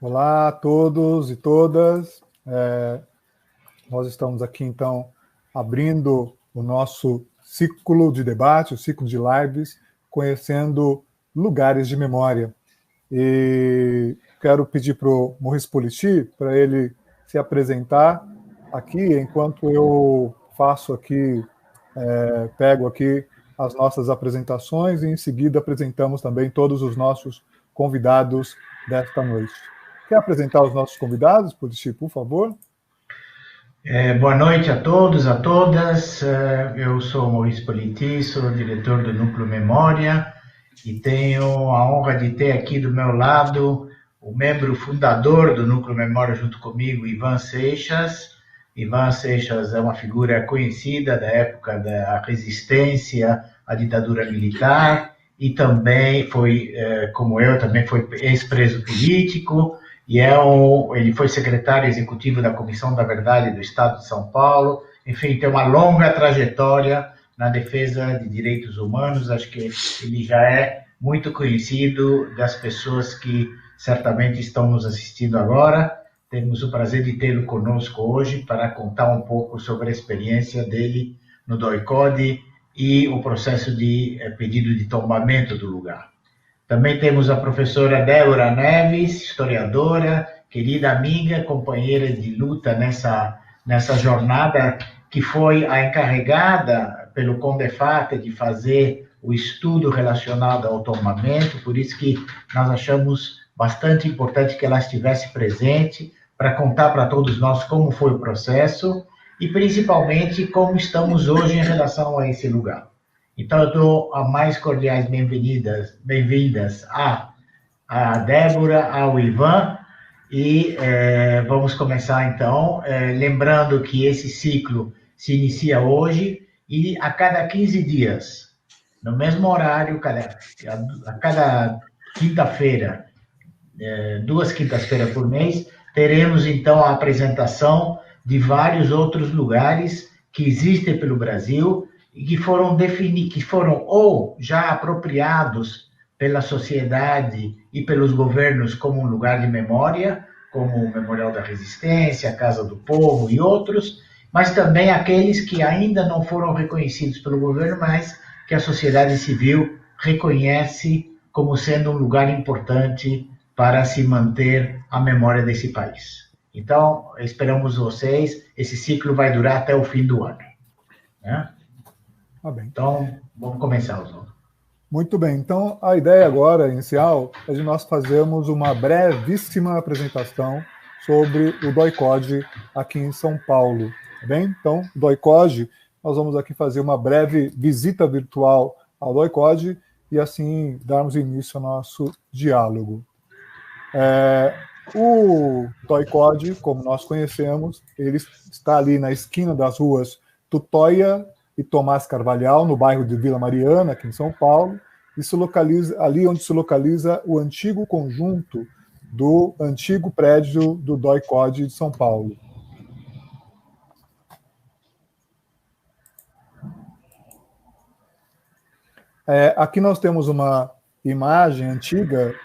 Olá a todos e todas. Nós estamos aqui, então, abrindo o nosso ciclo de debate, o ciclo de lives, conhecendo lugares de memória. E quero pedir para o Maurice Politi, para ele se apresentar aqui, enquanto eu faço aqui, pego aqui as nossas apresentações e, em seguida, apresentamos também todos os nossos convidados desta noite. Quer apresentar os nossos convidados, Politi, por favor? Boa noite a todos, a todas. Eu sou Maurice Politi, sou diretor do Núcleo Memória e tenho a honra de ter aqui do meu lado o membro fundador do Núcleo Memória junto comigo, Ivan Seixas. Ivan Seixas é uma figura conhecida da época da resistência à ditadura militar e também foi, como eu, também foi ex-preso político. Ele foi secretário executivo da Comissão da Verdade do Estado de São Paulo. Enfim, tem uma longa trajetória na defesa de direitos humanos. Acho que ele já é muito conhecido das pessoas que certamente estão nos assistindo agora. Temos o prazer de tê-lo conosco hoje para contar um pouco sobre a experiência dele no DOI-CODE e o processo de pedido de tombamento do lugar. Também temos a professora Débora Neves, historiadora, querida amiga, companheira de luta nessa jornada, que foi a encarregada pelo CONDEFAT de fazer o estudo relacionado ao tombamento, por isso que nós achamos bastante importante que ela estivesse presente para contar para todos nós como foi o processo e principalmente como estamos hoje em relação a esse lugar. Então, eu dou as mais cordiais bem-vindas a Débora, ao Ivan, e vamos começar, então, lembrando que esse ciclo se inicia hoje e a cada 15 dias, no mesmo horário, a cada quinta-feira, 2 quintas-feiras por mês, teremos, então, a apresentação de vários outros lugares que existem pelo Brasil e que foram ou já apropriados pela sociedade e pelos governos como um lugar de memória, como o Memorial da Resistência, a Casa do Povo e outros, mas também aqueles que ainda não foram reconhecidos pelo governo, mas que a sociedade civil reconhece como sendo um lugar importante para se manter a memória desse país. Então, esperamos vocês. Esse ciclo vai durar até o fim do ano, né? Bem. Então, vamos começar, Oswaldo. Muito bem. Então, a ideia agora, inicial, é de nós fazermos uma brevíssima apresentação sobre o DOI-CODE aqui em São Paulo. Tá bem? Então, o DOI-CODE, nós vamos aqui fazer uma breve visita virtual ao DOI-CODE e, assim, darmos início ao nosso diálogo. O DOI-CODE, como nós conhecemos, ele está ali na esquina das ruas Tutóia e Tomás Carvalhal, no bairro de Vila Mariana, aqui em São Paulo, e se localiza ali onde se localiza o antigo conjunto do antigo prédio do DOI-CODE de São Paulo. Aqui nós temos uma imagem antiga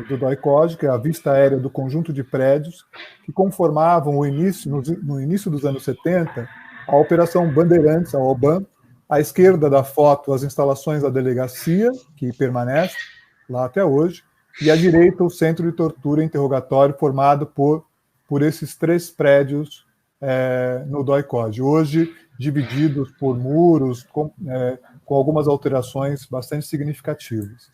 do DOI-CODE, que é a vista aérea do conjunto de prédios que conformavam no início dos anos 70, a Operação Bandeirantes, a OBAN. À esquerda da foto, as instalações da delegacia, que permanece lá até hoje, e à direita, o centro de tortura e interrogatório formado por esses 3 prédios no DOI-CODE, hoje divididos por muros, com algumas alterações bastante significativas.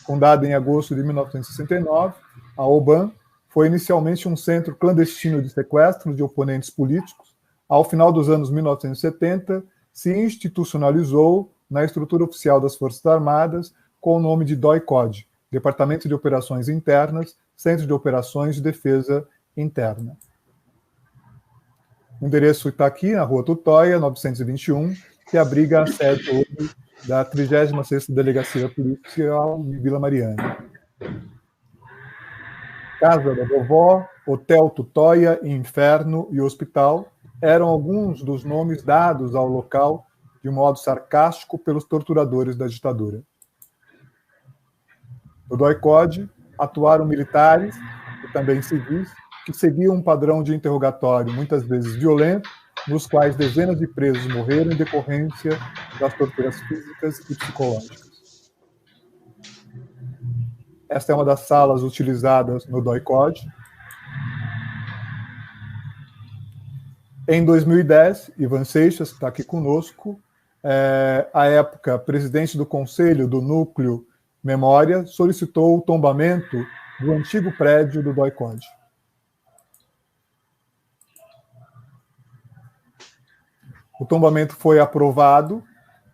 Fundada em agosto de 1969, a OBAN foi inicialmente um centro clandestino de sequestro de oponentes políticos. Ao final dos anos 1970, se institucionalizou na estrutura oficial das Forças Armadas com o nome de DOI-CODE, Departamento de Operações Internas, Centro de Operações de Defesa Interna. O endereço está aqui, na Rua Tutóia, 921, que abriga a sede hoje da 36ª Delegacia Policial de Vila Mariana. Casa da Vovó, Hotel Tutóia, Inferno e Hospital eram alguns dos nomes dados ao local de modo sarcástico pelos torturadores da ditadura. No DOI-CODE, atuaram militares e também civis que seguiam um padrão de interrogatório, muitas vezes violento, nos quais dezenas de presos morreram em decorrência das torturas físicas e psicológicas. Esta é uma das salas utilizadas no DOI-CODE. Em 2010, Ivan Seixas, que está aqui conosco, à época presidente do Conselho do Núcleo Memória, solicitou o tombamento do antigo prédio do DOI-CODE. O tombamento foi aprovado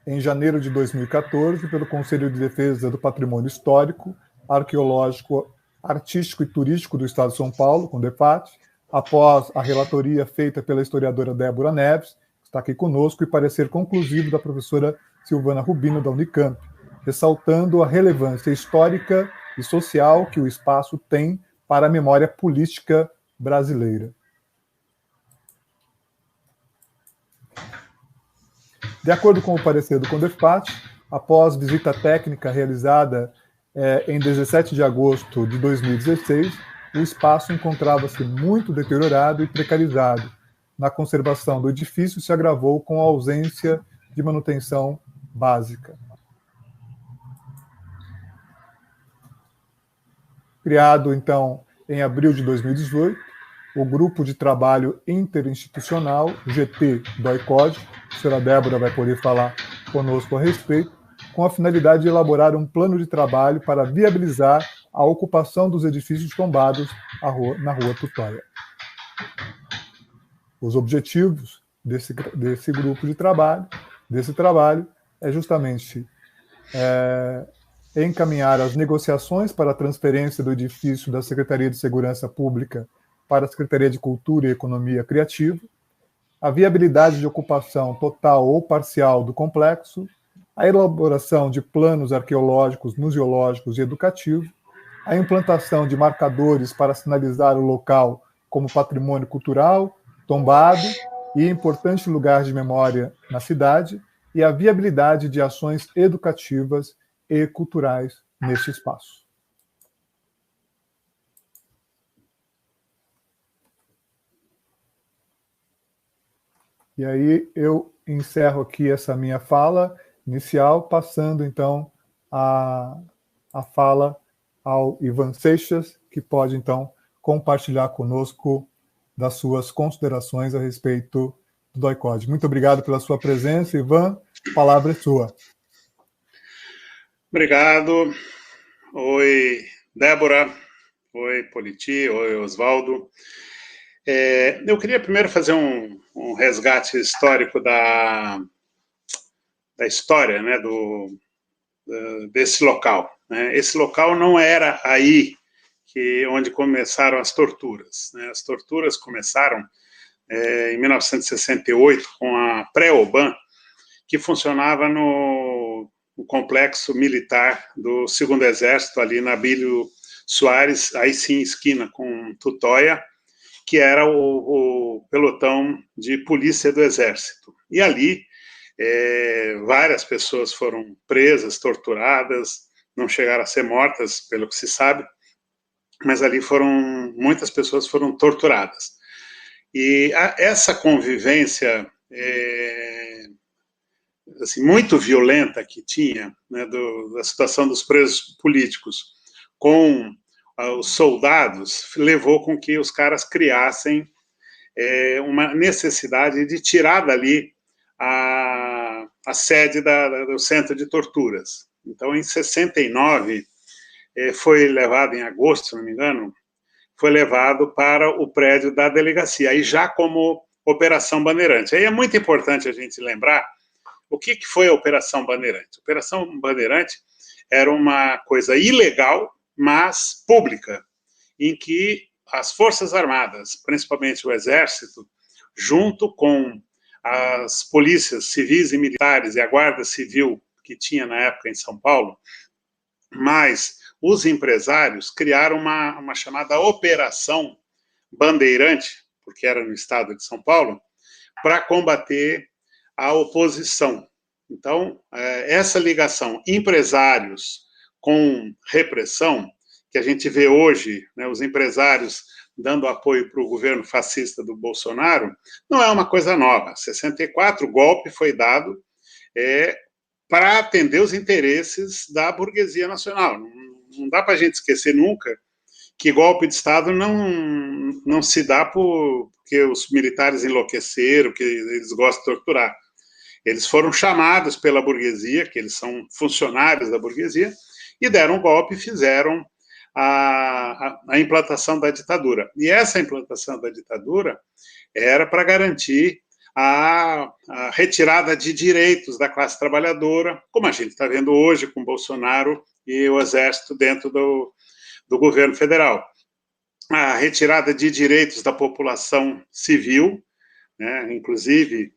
em janeiro de 2014 pelo Conselho de Defesa do Patrimônio Histórico, Arqueológico, Artístico e Turístico do Estado de São Paulo, com DEPAT, após a relatoria feita pela historiadora Débora Neves, que está aqui conosco, e parecer conclusivo da professora Silvana Rubino, da Unicamp, ressaltando a relevância histórica e social que o espaço tem para a memória política brasileira. De acordo com o parecer do CONDEPAT, após visita técnica realizada em 17 de agosto de 2016, o espaço encontrava-se muito deteriorado e precarizado. Na conservação do edifício se agravou com a ausência de manutenção básica. Criado, então, em abril de 2018, o Grupo de Trabalho Interinstitucional, GT DOI-CODE, a senhora Débora vai poder falar conosco a respeito, com a finalidade de elaborar um plano de trabalho para viabilizar a ocupação dos edifícios tombados na Rua Tutóia. Os objetivos desse grupo de trabalho, é justamente encaminhar as negociações para a transferência do edifício da Secretaria de Segurança Pública para a Secretaria de Cultura e Economia Criativa, a viabilidade de ocupação total ou parcial do complexo, a elaboração de planos arqueológicos, museológicos e educativos, a implantação de marcadores para sinalizar o local como patrimônio cultural, tombado e importante lugar de memória na cidade, e a viabilidade de ações educativas e culturais neste espaço. E aí eu encerro aqui essa minha fala inicial, passando então a fala ao Ivan Seixas, que pode então compartilhar conosco das suas considerações a respeito do DOI-CODE. Muito obrigado pela sua presença, Ivan. A palavra é sua. Obrigado. Oi, Débora. Oi, Politi. Oi, Oswaldo. Eu queria primeiro fazer um resgate histórico da história, né, desse local. Né? Esse local não era aí onde começaram as torturas. Né? As torturas começaram em 1968 com a Pré-Oban, que funcionava no complexo militar do 2º Exército, ali na Abílio Soares, aí sim, esquina com Tutóia, que era o pelotão de polícia do Exército. E ali, várias pessoas foram presas, torturadas, não chegaram a ser mortas, pelo que se sabe, mas ali muitas pessoas foram torturadas. E essa convivência assim, muito violenta que tinha, né, da situação dos presos políticos com os soldados, levou com que os caras criassem uma necessidade de tirar dali a sede do centro de torturas. Então, em 69, foi levado, em agosto, se não me engano, foi levado para o prédio da delegacia, aí já como Operação Bandeirante. Aí é muito importante a gente lembrar o que foi a Operação Bandeirante. A Operação Bandeirante era uma coisa ilegal, mas pública, em que as Forças Armadas, principalmente o Exército, junto com as polícias civis e militares e a Guarda Civil que tinha na época em São Paulo, mas os empresários criaram uma chamada Operação Bandeirante, porque era no estado de São Paulo, para combater a oposição. Então, essa ligação empresários com repressão, que a gente vê hoje, né, os empresários dando apoio para o governo fascista do Bolsonaro, não é uma coisa nova. Em 64, o golpe foi dado para atender os interesses da burguesia nacional. Não dá para a gente esquecer nunca que golpe de Estado não se dá porque os militares enlouqueceram, que eles gostam de torturar. Eles foram chamados pela burguesia, que eles são funcionários da burguesia, e deram um golpe e fizeram a implantação da ditadura. E essa implantação da ditadura era para garantir a retirada de direitos da classe trabalhadora, como a gente está vendo hoje com Bolsonaro e o Exército dentro do governo federal. A retirada de direitos da população civil, né, inclusive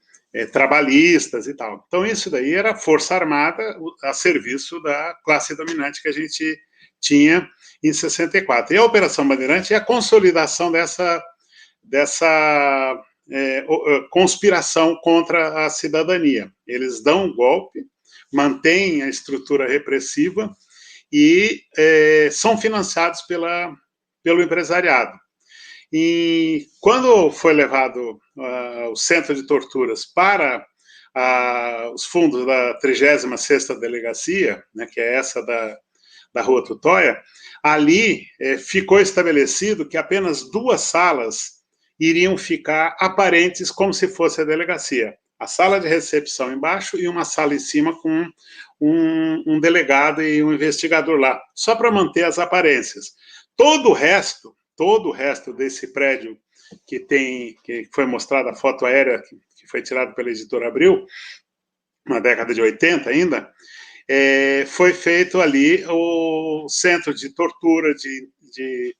trabalhistas e tal. Então, isso daí era força armada a serviço da classe dominante que a gente tinha em 64. E a Operação Bandeirante é a consolidação dessa conspiração contra a cidadania. Eles dão um golpe, mantêm a estrutura repressiva e são financiados pelo empresariado. E quando foi levado o centro de torturas para os fundos da 36ª Delegacia, né, que é essa da Rua Tutóia, ali ficou estabelecido que apenas 2 salas iriam ficar aparentes como se fosse a delegacia. A sala de recepção embaixo e uma sala em cima com um delegado e um investigador lá, só para manter as aparências. Todo o resto desse prédio que foi mostrada a foto aérea que foi tirada pela editora Abril, na década de 80 ainda, foi feito ali o centro de tortura, de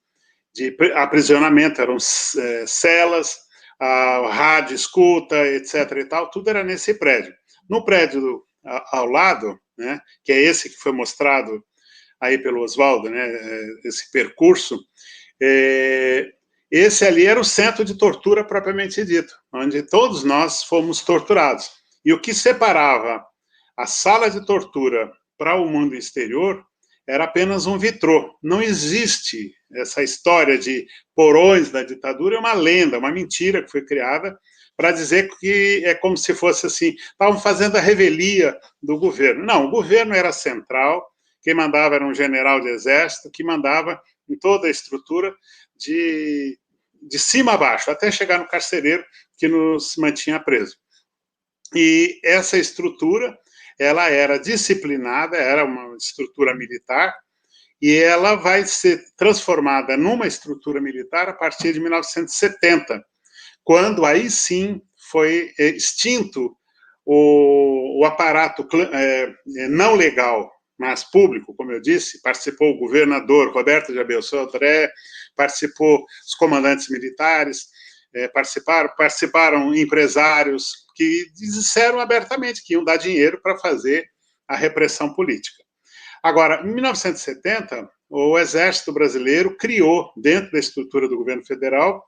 aprisionamento, eram celas, rádio, escuta, etc. e tal, tudo era nesse prédio. No prédio ao lado, né, que é esse que foi mostrado aí pelo Oswaldo, né, esse percurso, esse ali era o centro de tortura propriamente dito, onde todos nós fomos torturados. E o que separava a sala de tortura para o mundo exterior era apenas um vitrô. Não existe essa história de porões da ditadura, é uma lenda, uma mentira que foi criada para dizer que é como se fosse assim, estavam fazendo a revelia do governo. Não, o governo era central, quem mandava era um general de exército, que mandava em toda a estrutura de cima a baixo, até chegar no carcereiro que nos mantinha presos. E essa estrutura, ela era disciplinada, era uma estrutura militar, e ela vai ser transformada numa estrutura militar a partir de 1970, quando aí sim foi extinto o aparato não legal, mas público, como eu disse. Participou o governador Roberto de Abel Sodré, participou os comandantes militares, participaram empresários que disseram abertamente que iam dar dinheiro para fazer a repressão política. Agora, em 1970, o Exército Brasileiro criou, dentro da estrutura do governo federal,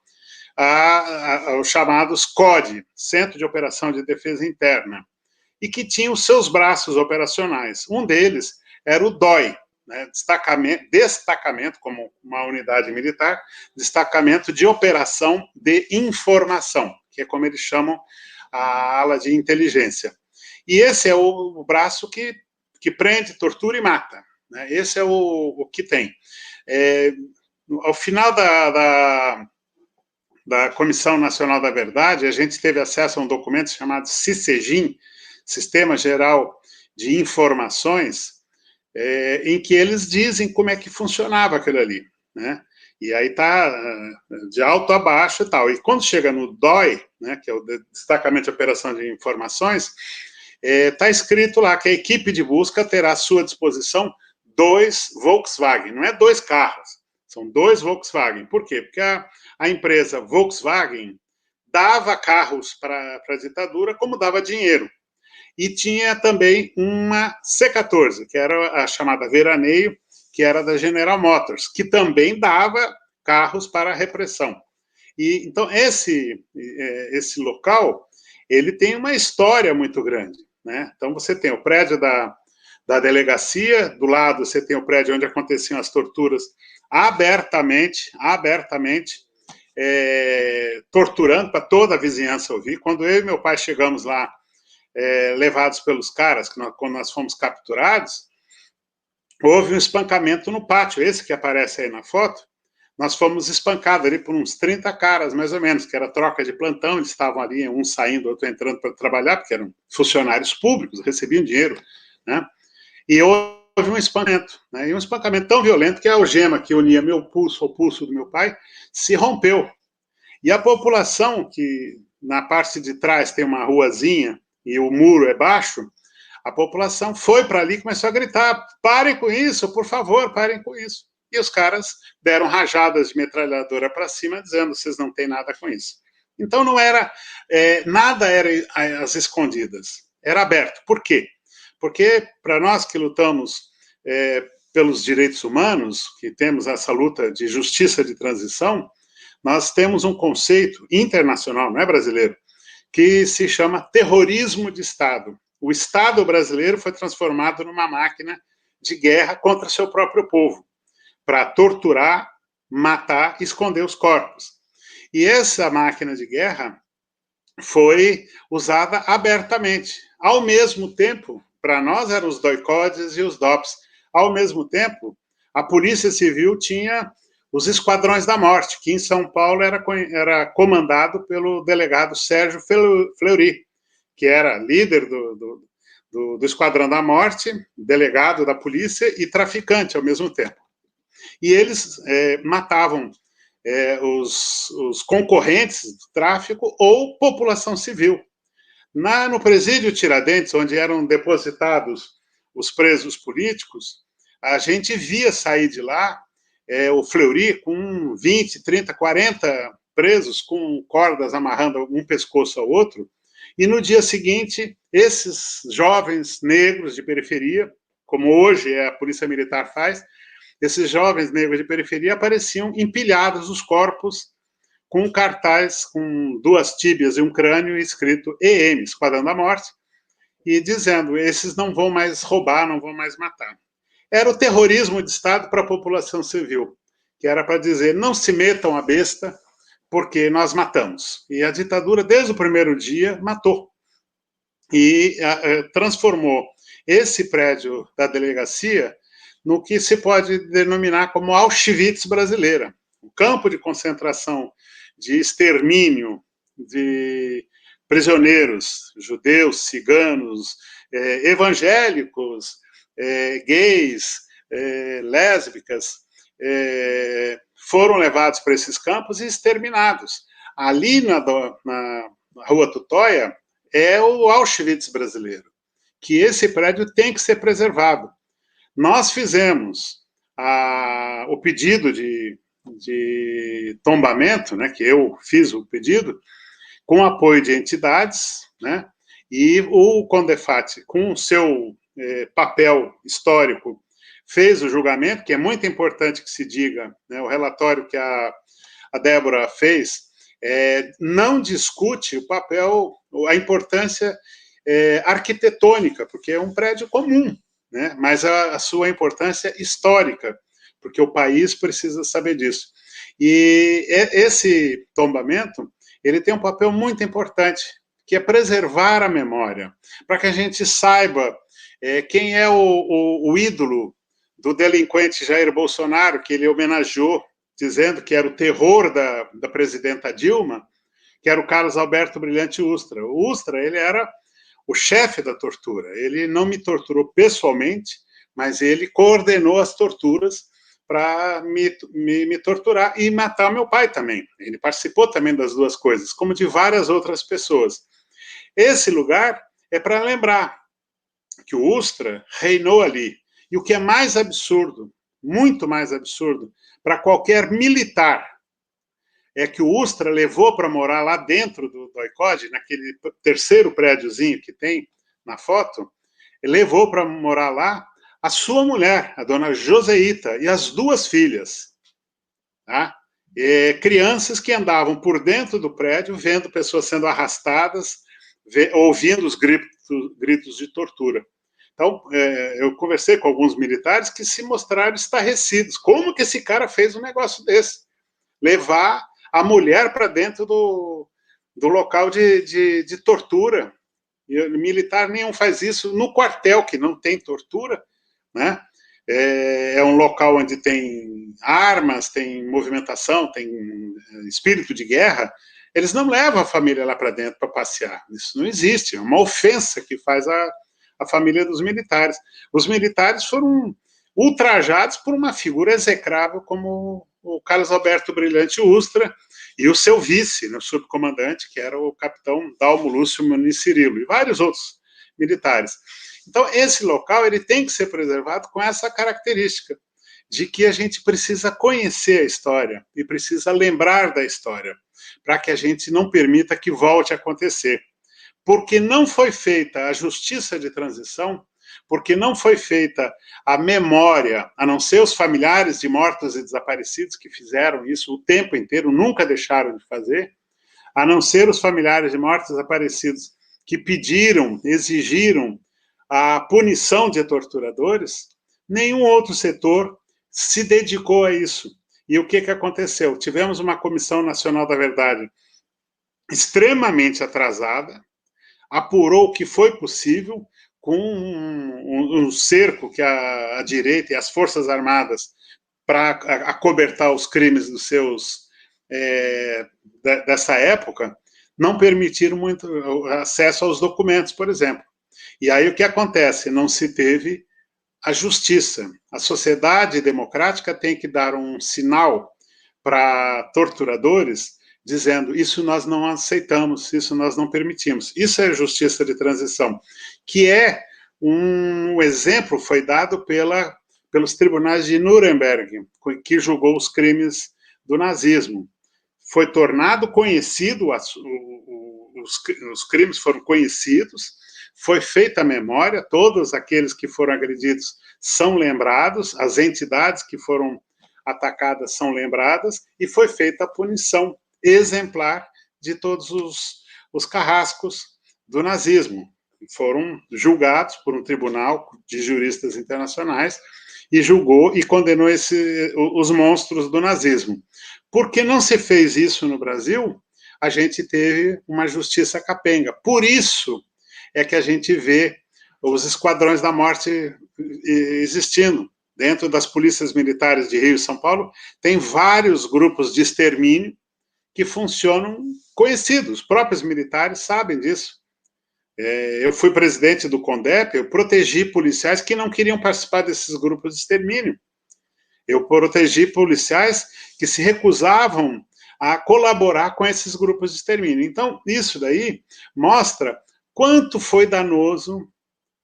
os chamados CODE, Centro de Operação de Defesa Interna, e que tinha os seus braços operacionais. Um deles era o DOI, né, destacamento, como uma unidade militar, destacamento de operação de informação, que é como eles chamam a ala de inteligência. E esse é o braço que prende, tortura e mata, né? Esse é o que tem. Ao final da Comissão Nacional da Verdade, a gente teve acesso a um documento chamado CICEGIN, Sistema Geral de Informações, em que eles dizem como é que funcionava aquilo ali, né? E aí está de alto a baixo e tal. E quando chega no DOI, né, que é o Destacamento de Operação de Informações, está escrito lá que a equipe de busca terá à sua disposição 2 Volkswagen. Não é 2 carros, são 2 Volkswagen. Por quê? Porque a empresa Volkswagen dava carros para a ditadura, como dava dinheiro. E tinha também uma C-14, que era a chamada Veraneio, que era da General Motors, que também dava carros para a repressão. E então esse local, ele tem uma história muito grande, né? Então você tem o prédio da delegacia, do lado você tem o prédio onde aconteciam as torturas abertamente, torturando para toda a vizinhança ouvir. Quando eu e meu pai chegamos lá, levados pelos caras, quando nós fomos capturados, houve um espancamento no pátio, esse que aparece aí na foto. Nós fomos espancados ali por uns 30 caras, mais ou menos, que era troca de plantão, eles estavam ali, um saindo, outro entrando para trabalhar, porque eram funcionários públicos, recebiam dinheiro, né? E houve um espancamento, né? E um espancamento tão violento que a algema que unia meu pulso ao pulso do meu pai se rompeu. E a população, que na parte de trás tem uma ruazinha e o muro é baixo, a população foi para ali e começou a gritar: parem com isso, por favor, parem com isso. E os caras deram rajadas de metralhadora para cima, dizendo: vocês não têm nada com isso. Então não era, nada era às escondidas, era aberto. Por quê? Porque para nós que lutamos pelos direitos humanos, que temos essa luta de justiça de transição, nós temos um conceito internacional, não é brasileiro, que se chama terrorismo de Estado. O Estado brasileiro foi transformado numa máquina de guerra contra seu próprio povo, para torturar, matar, esconder os corpos. E essa máquina de guerra foi usada abertamente. Ao mesmo tempo, para nós eram os doicodes e os DOPS. Ao mesmo tempo, a Polícia Civil tinha os Esquadrões da Morte, que em São Paulo era comandado pelo delegado Sérgio Fleury, que era líder do Esquadrão da Morte, delegado da polícia e traficante ao mesmo tempo. E eles matavam os concorrentes do tráfico ou população civil. No presídio Tiradentes, onde eram depositados os presos políticos, a gente via sair de lá o Fleury com 20, 30, 40 presos com cordas amarrando um pescoço ao outro, e no dia seguinte, esses jovens negros de periferia, como hoje a Polícia Militar faz, esses jovens negros de periferia apareciam empilhados os corpos com um cartaz com 2 tíbias e um crânio escrito EM, Esquadrão da Morte, e dizendo: esses não vão mais roubar, não vão mais matar. Era o terrorismo de Estado para a população civil, que era para dizer: não se metam a besta, porque nós matamos. E a ditadura, desde o primeiro dia, matou. E transformou esse prédio da delegacia no que se pode denominar como Auschwitz brasileira, o campo de concentração, de extermínio de prisioneiros judeus, ciganos, evangélicos, gays, lésbicas, foram levados para esses campos e exterminados. Ali na Rua Tutóia é o Auschwitz brasileiro, que esse prédio tem que ser preservado. Nós fizemos o pedido de tombamento, né, que eu fiz o pedido, com apoio de entidades, né, e o CONDEFAT, com o seu papel histórico, fez o julgamento, que é muito importante que se diga, né, o relatório que a Débora fez, não discute o papel, a importância arquitetônica, porque é um prédio comum, né, mas a sua importância histórica, porque o país precisa saber disso. E esse tombamento, ele tem um papel muito importante, que é preservar a memória, para que a gente saiba quem é o ídolo do delinquente Jair Bolsonaro, que ele homenageou, dizendo que era o terror da presidenta Dilma, que era o Carlos Alberto Brilhante Ustra. O Ustra, ele era o chefe da tortura. Ele não me torturou pessoalmente, mas ele coordenou as torturas para me torturar e matar meu pai também. Ele participou também das duas coisas, como de várias outras pessoas. Esse lugar é para lembrar que o Ustra reinou ali. E o que é mais absurdo, muito mais absurdo, para qualquer militar, é que o Ustra levou para morar lá dentro do ICOD, naquele terceiro prédiozinho que tem na foto, levou para morar lá a sua mulher, a dona Joseíta, e as 2 filhas. Tá? Crianças que andavam por dentro do prédio, vendo pessoas sendo arrastadas, ouvindo os gritos de tortura. Então, eu conversei com alguns militares que se mostraram estarrecidos. Como que esse cara fez um negócio desse? Levar a mulher para dentro do local de tortura. E o militar nenhum faz isso no quartel, que não tem tortura, né? É um local onde tem armas, tem movimentação, tem espírito de guerra. Eles não levam a família lá para dentro para passear. Isso não existe. É uma ofensa que faz a família dos militares. Os militares foram ultrajados por uma figura execrável como o Carlos Alberto Brilhante Ustra e o seu vice, o subcomandante, que era o capitão Dalmo Lúcio Muniz Cirilo, e vários outros militares. Então, esse local ele tem que ser preservado com essa característica de que a gente precisa conhecer a história e precisa lembrar da história, para que a gente não permita que volte a acontecer. Porque não foi feita a justiça de transição, porque não foi feita a memória, a não ser os familiares de mortos e desaparecidos que fizeram isso o tempo inteiro, nunca deixaram de fazer, a não ser os familiares de mortos e desaparecidos que pediram, exigiram a punição de torturadores, nenhum outro setor se dedicou a isso. E o que aconteceu? Tivemos uma Comissão Nacional da Verdade extremamente atrasada, apurou o que foi possível, com um cerco que a direita e as Forças Armadas, para acobertar os crimes dos seus dessa época, não permitiram muito acesso aos documentos, por exemplo. E aí o que acontece? Não se teve a justiça. A sociedade democrática tem que dar um sinal para torturadores, dizendo, isso nós não aceitamos, isso nós não permitimos. Isso é justiça de transição, que é um exemplo, foi dado pelos tribunais de Nuremberg, que julgou os crimes do nazismo. Foi tornado conhecido, os crimes foram conhecidos, foi feita a memória, todos aqueles que foram agredidos são lembrados, as entidades que foram atacadas são lembradas, e foi feita a punição exemplar de todos os carrascos do nazismo. Foram julgados por um tribunal de juristas internacionais e julgou e condenou os monstros do nazismo. Porque não se fez isso no Brasil, a gente teve uma justiça capenga. Por isso é que a gente vê os esquadrões da morte existindo. Dentro das polícias militares de Rio e São Paulo, tem vários grupos de extermínio que funcionam conhecidos. Os próprios militares sabem disso. Eu fui presidente do CONDEP, eu protegi policiais que não queriam participar desses grupos de extermínio. Eu protegi policiais que se recusavam a colaborar com esses grupos de extermínio. Então, isso daí mostra quanto foi danoso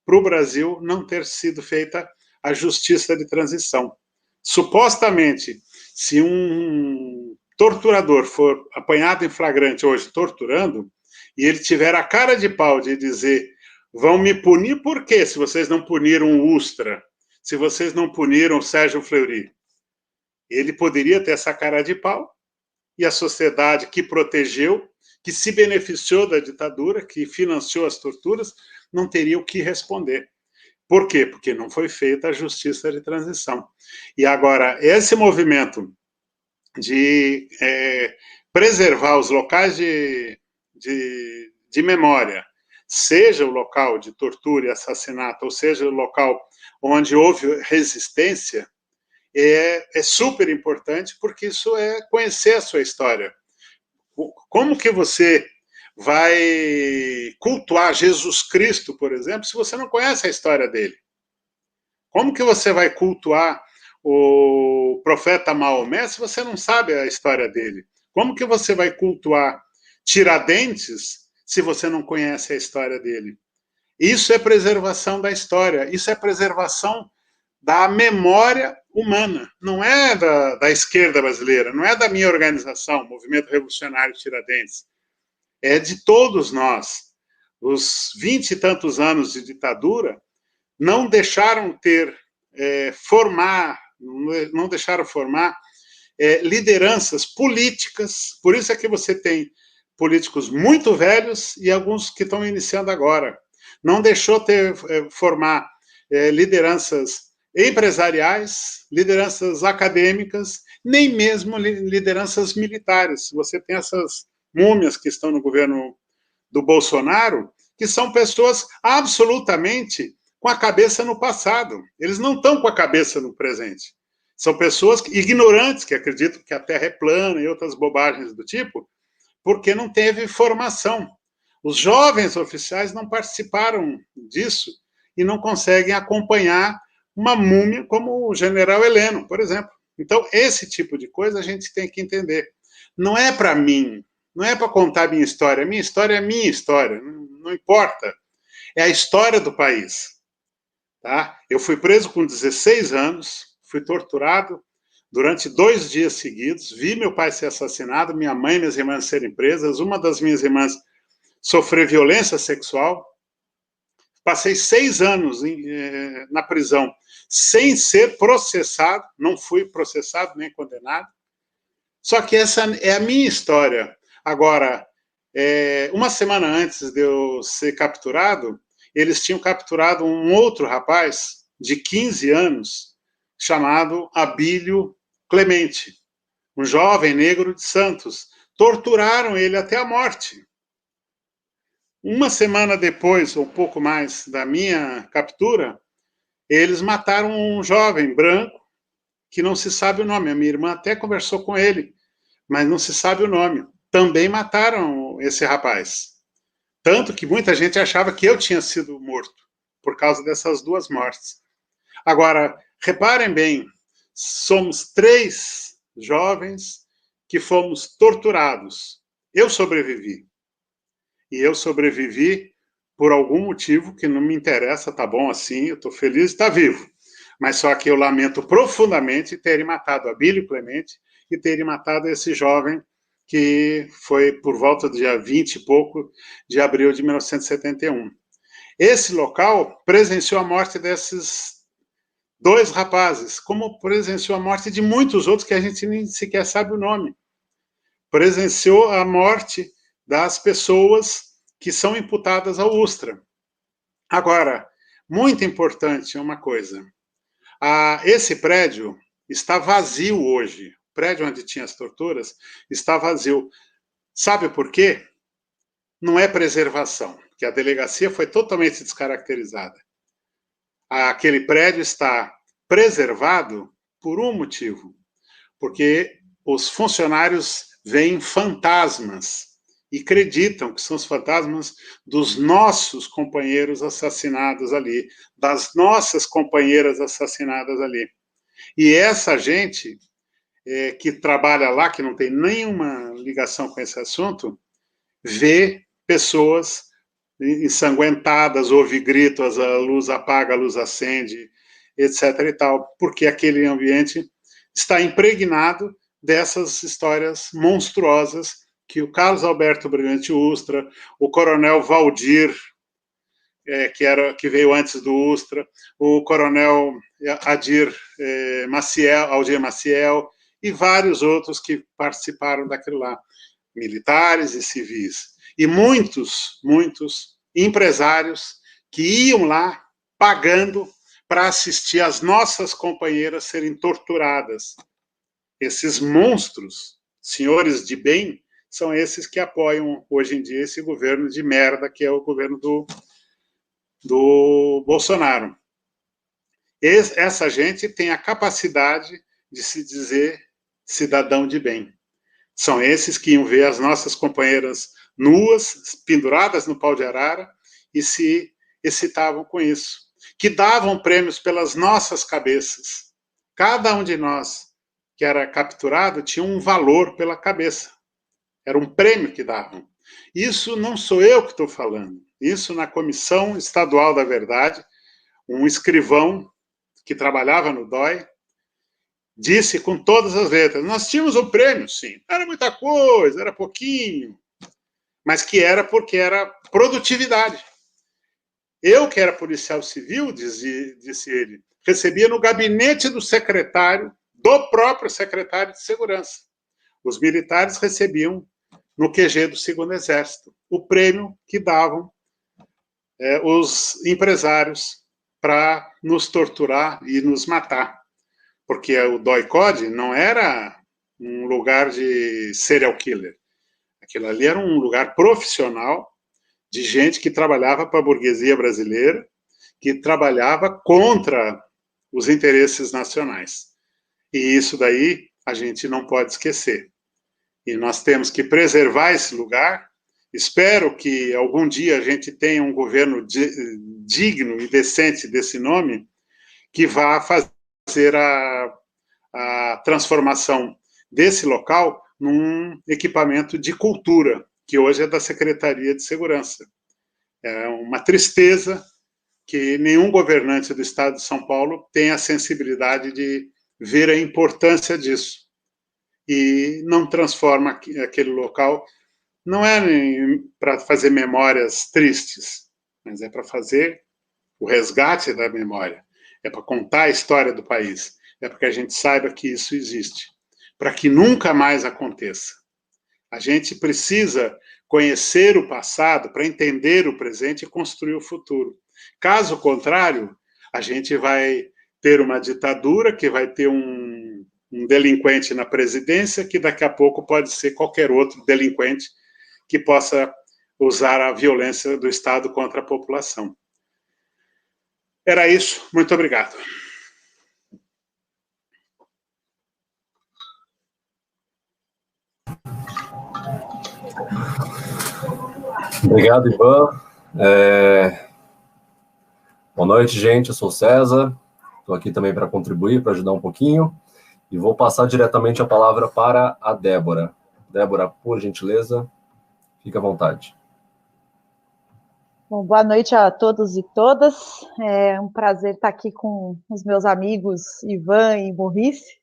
para o Brasil não ter sido feita a justiça de transição. Supostamente, se um torturador for apanhado em flagrante hoje torturando, e ele tiver a cara de pau de dizer, vão me punir por quê? Se vocês não puniram o Ustra, se vocês não puniram o Sérgio Fleury. Ele poderia ter essa cara de pau, e a sociedade que protegeu, que se beneficiou da ditadura, que financiou as torturas, não teria o que responder. Por quê? Porque não foi feita a justiça de transição. E agora, esse movimento de preservar os locais de memória, seja o local de tortura e assassinato, ou seja o local onde houve resistência, é super importante, porque isso é conhecer a sua história. Como que você vai cultuar Jesus Cristo, por exemplo, se você não conhece a história dele? Como que você vai cultuar o profeta Maomé se você não sabe a história dele? Como que você vai cultuar Tiradentes se você não conhece a história dele? Isso é preservação da história, isso é preservação da memória humana, não é da esquerda brasileira, não é da minha organização, Movimento Revolucionário Tiradentes, é de todos nós. Os 20 e tantos anos de ditadura não deixaram não deixaram formar lideranças políticas, por isso é que você tem políticos muito velhos e alguns que estão iniciando agora. Não deixou formar lideranças empresariais, lideranças acadêmicas, nem mesmo lideranças militares. Você tem essas múmias que estão no governo do Bolsonaro, que são pessoas absolutamente com a cabeça no passado. Eles não estão com a cabeça no presente. São pessoas ignorantes, que acreditam que a Terra é plana e outras bobagens do tipo, porque não teve formação. Os jovens oficiais não participaram disso e não conseguem acompanhar uma múmia como o general Heleno, por exemplo. Então, esse tipo de coisa a gente tem que entender. Não é para mim, não é para contar minha história. Minha história é minha história, não importa. É a história do país. Tá? Eu fui preso com 16 anos, fui torturado durante 2 dias seguidos, vi meu pai ser assassinado, minha mãe e minhas irmãs serem presas, uma das minhas irmãs sofrer violência sexual. Passei 6 anos na prisão sem ser processado, não fui processado nem condenado. Só que essa é a minha história. Agora, uma semana antes de eu ser capturado, eles tinham capturado um outro rapaz de 15 anos, chamado Abílio Clemente, um jovem negro de Santos. Torturaram ele até a morte. Uma semana depois, ou um pouco mais, da minha captura, eles mataram um jovem branco, que não se sabe o nome. A minha irmã até conversou com ele, mas não se sabe o nome. Também mataram esse rapaz. Tanto que muita gente achava que eu tinha sido morto, por causa dessas 2 mortes. Agora, reparem bem, somos 3 jovens que fomos torturados. Eu sobrevivi. E eu sobrevivi por algum motivo que não me interessa, tá bom assim, eu estou feliz de estar vivo. Mas só que eu lamento profundamente terem matado Abílio Clemente e terem matado esse jovem que foi por volta do dia 20 e pouco de abril de 1971. Esse local presenciou a morte desses 2 rapazes, como presenciou a morte de muitos outros que a gente nem sequer sabe o nome. Presenciou a morte das pessoas que são imputadas ao Ustra. Agora, muito importante uma coisa. Esse prédio está vazio hoje. O prédio onde tinha as torturas está vazio. Sabe por quê? Não é preservação, porque a delegacia foi totalmente descaracterizada. Aquele prédio está preservado por um motivo, porque os funcionários veem fantasmas e acreditam que são os fantasmas dos nossos companheiros assassinados ali, das nossas companheiras assassinadas ali. E essa gente que trabalha lá, que não tem nenhuma ligação com esse assunto, vê pessoas ensanguentadas, ouve gritos, a luz apaga, a luz acende, etc. e tal, porque aquele ambiente está impregnado dessas histórias monstruosas que o Carlos Alberto Brilhante Ustra, o coronel Valdir, que veio antes do Ustra, o coronel Aldir Maciel, e vários outros que participaram daquilo lá, militares e civis. E muitos empresários que iam lá pagando para assistir as nossas companheiras serem torturadas. Esses monstros, senhores de bem, são esses que apoiam hoje em dia esse governo de merda que é o governo do Bolsonaro. Essa gente tem a capacidade de se dizer cidadão de bem. São esses que iam ver as nossas companheiras nuas, penduradas no pau de arara, e se excitavam com isso. Que davam prêmios pelas nossas cabeças. Cada um de nós que era capturado tinha um valor pela cabeça. Era um prêmio que davam. Isso não sou eu que estou falando. Isso na Comissão Estadual da Verdade, um escrivão que trabalhava no DOI, disse com todas as letras, nós tínhamos um prêmio, sim. Não era muita coisa, era pouquinho, mas que era porque era produtividade. Eu, que era policial civil, disse ele, recebia no gabinete do próprio secretário de Segurança. Os militares recebiam no QG do 2º Exército o prêmio que davam os empresários para nos torturar e nos matar. Porque o DOI-CODE não era um lugar de serial killer. Aquilo ali era um lugar profissional de gente que trabalhava para a burguesia brasileira, que trabalhava contra os interesses nacionais. E isso daí a gente não pode esquecer. E nós temos que preservar esse lugar. Espero que algum dia a gente tenha um governo digno e decente desse nome, que vá fazer a transformação desse local num equipamento de cultura, que hoje é da Secretaria de Segurança. É uma tristeza que nenhum governante do Estado de São Paulo tenha a sensibilidade de ver a importância disso e não transforma aquele local. Não é para fazer memórias tristes, mas é para fazer o resgate da memória, é para contar a história do país, é para que a gente saiba que isso existe, para que nunca mais aconteça. A gente precisa conhecer o passado para entender o presente e construir o futuro. Caso contrário, a gente vai ter uma ditadura, que vai ter um delinquente na presidência, que daqui a pouco pode ser qualquer outro delinquente que possa usar a violência do Estado contra a população. Era isso. Muito obrigado. Obrigado, Ivan. Boa noite, gente. Eu sou o César. Estou aqui também para contribuir, para ajudar um pouquinho. E vou passar diretamente a palavra para a Débora. Débora, por gentileza, fique à vontade. Bom, boa noite a todos e todas. É um prazer estar aqui com os meus amigos Ivan e Maurice,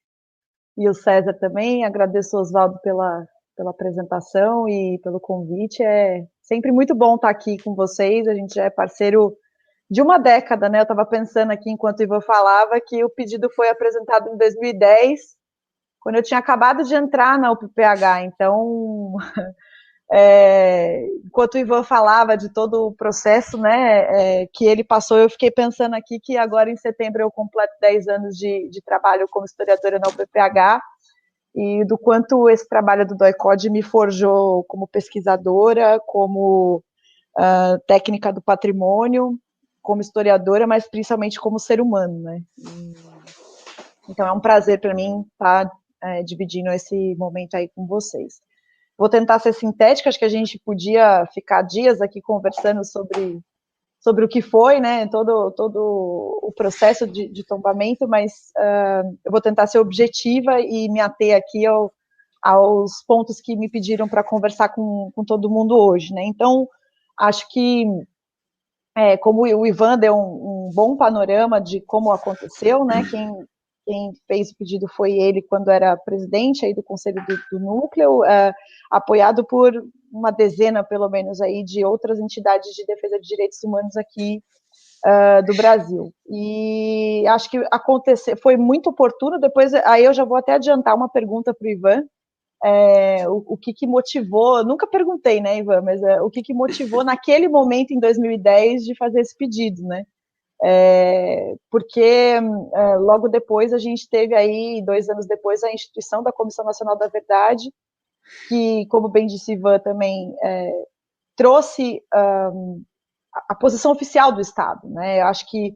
e o César também. Agradeço ao Oswaldo pela apresentação e pelo convite. É sempre muito bom estar aqui com vocês. A gente já é parceiro de uma década, né? Eu estava pensando aqui, enquanto o Ivan falava, que o pedido foi apresentado em 2010, quando eu tinha acabado de entrar na UPPH. Então, enquanto o Ivan falava de todo o processo, né, que ele passou, eu fiquei pensando aqui que agora em setembro eu completo 10 anos de trabalho como historiadora na UPPH, e do quanto esse trabalho do DOI-CODE me forjou como pesquisadora, como técnica do patrimônio, como historiadora, mas principalmente como ser humano, né? Então é um prazer para mim estar dividindo esse momento aí com vocês. Vou tentar ser sintética, acho que a gente podia ficar dias aqui conversando sobre o que foi, né, todo o processo de tombamento, mas eu vou tentar ser objetiva e me ater aqui aos pontos que me pediram para conversar com todo mundo hoje, né. Então, acho que, como o Ivan deu um bom panorama de como aconteceu, né, quem fez o pedido foi ele quando era presidente aí do Conselho do Núcleo, apoiado por uma dezena, pelo menos, aí, de outras entidades de defesa de direitos humanos aqui do Brasil. E acho que foi muito oportuno. Depois, aí eu já vou até adiantar uma pergunta para o Ivan, o que motivou, nunca perguntei, né, Ivan, mas o que motivou naquele momento, em 2010, de fazer esse pedido, né? Porque logo depois a gente teve aí, 2 anos depois, a instituição da Comissão Nacional da Verdade, que, como bem disse Ivan também, trouxe a posição oficial do Estado, né? Eu acho que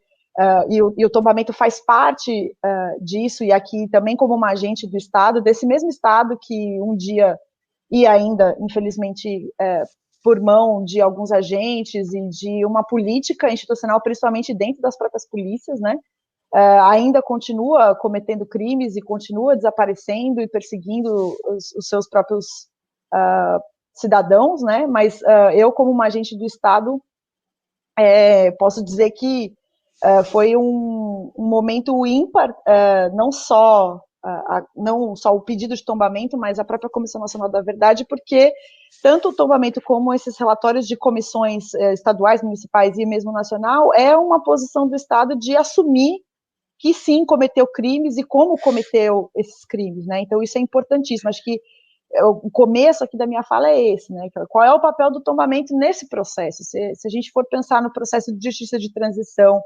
e o tombamento faz parte disso, e aqui também como uma agente do Estado, desse mesmo Estado que um dia, e ainda, infelizmente, por mão de alguns agentes e de uma política institucional, principalmente dentro das próprias polícias, né, ainda continua cometendo crimes e continua desaparecendo e perseguindo os seus próprios cidadãos, né, mas eu, como uma agente do Estado, posso dizer que foi um momento ímpar, não só o pedido de tombamento, mas a própria Comissão Nacional da Verdade, porque tanto o tombamento como esses relatórios de comissões estaduais, municipais e mesmo nacional, é uma posição do Estado de assumir que sim, cometeu crimes e como cometeu esses crimes, né? Então isso é importantíssimo. Acho que o começo aqui da minha fala é esse, né? Qual é o papel do tombamento nesse processo? Se a gente for pensar no processo de justiça de transição,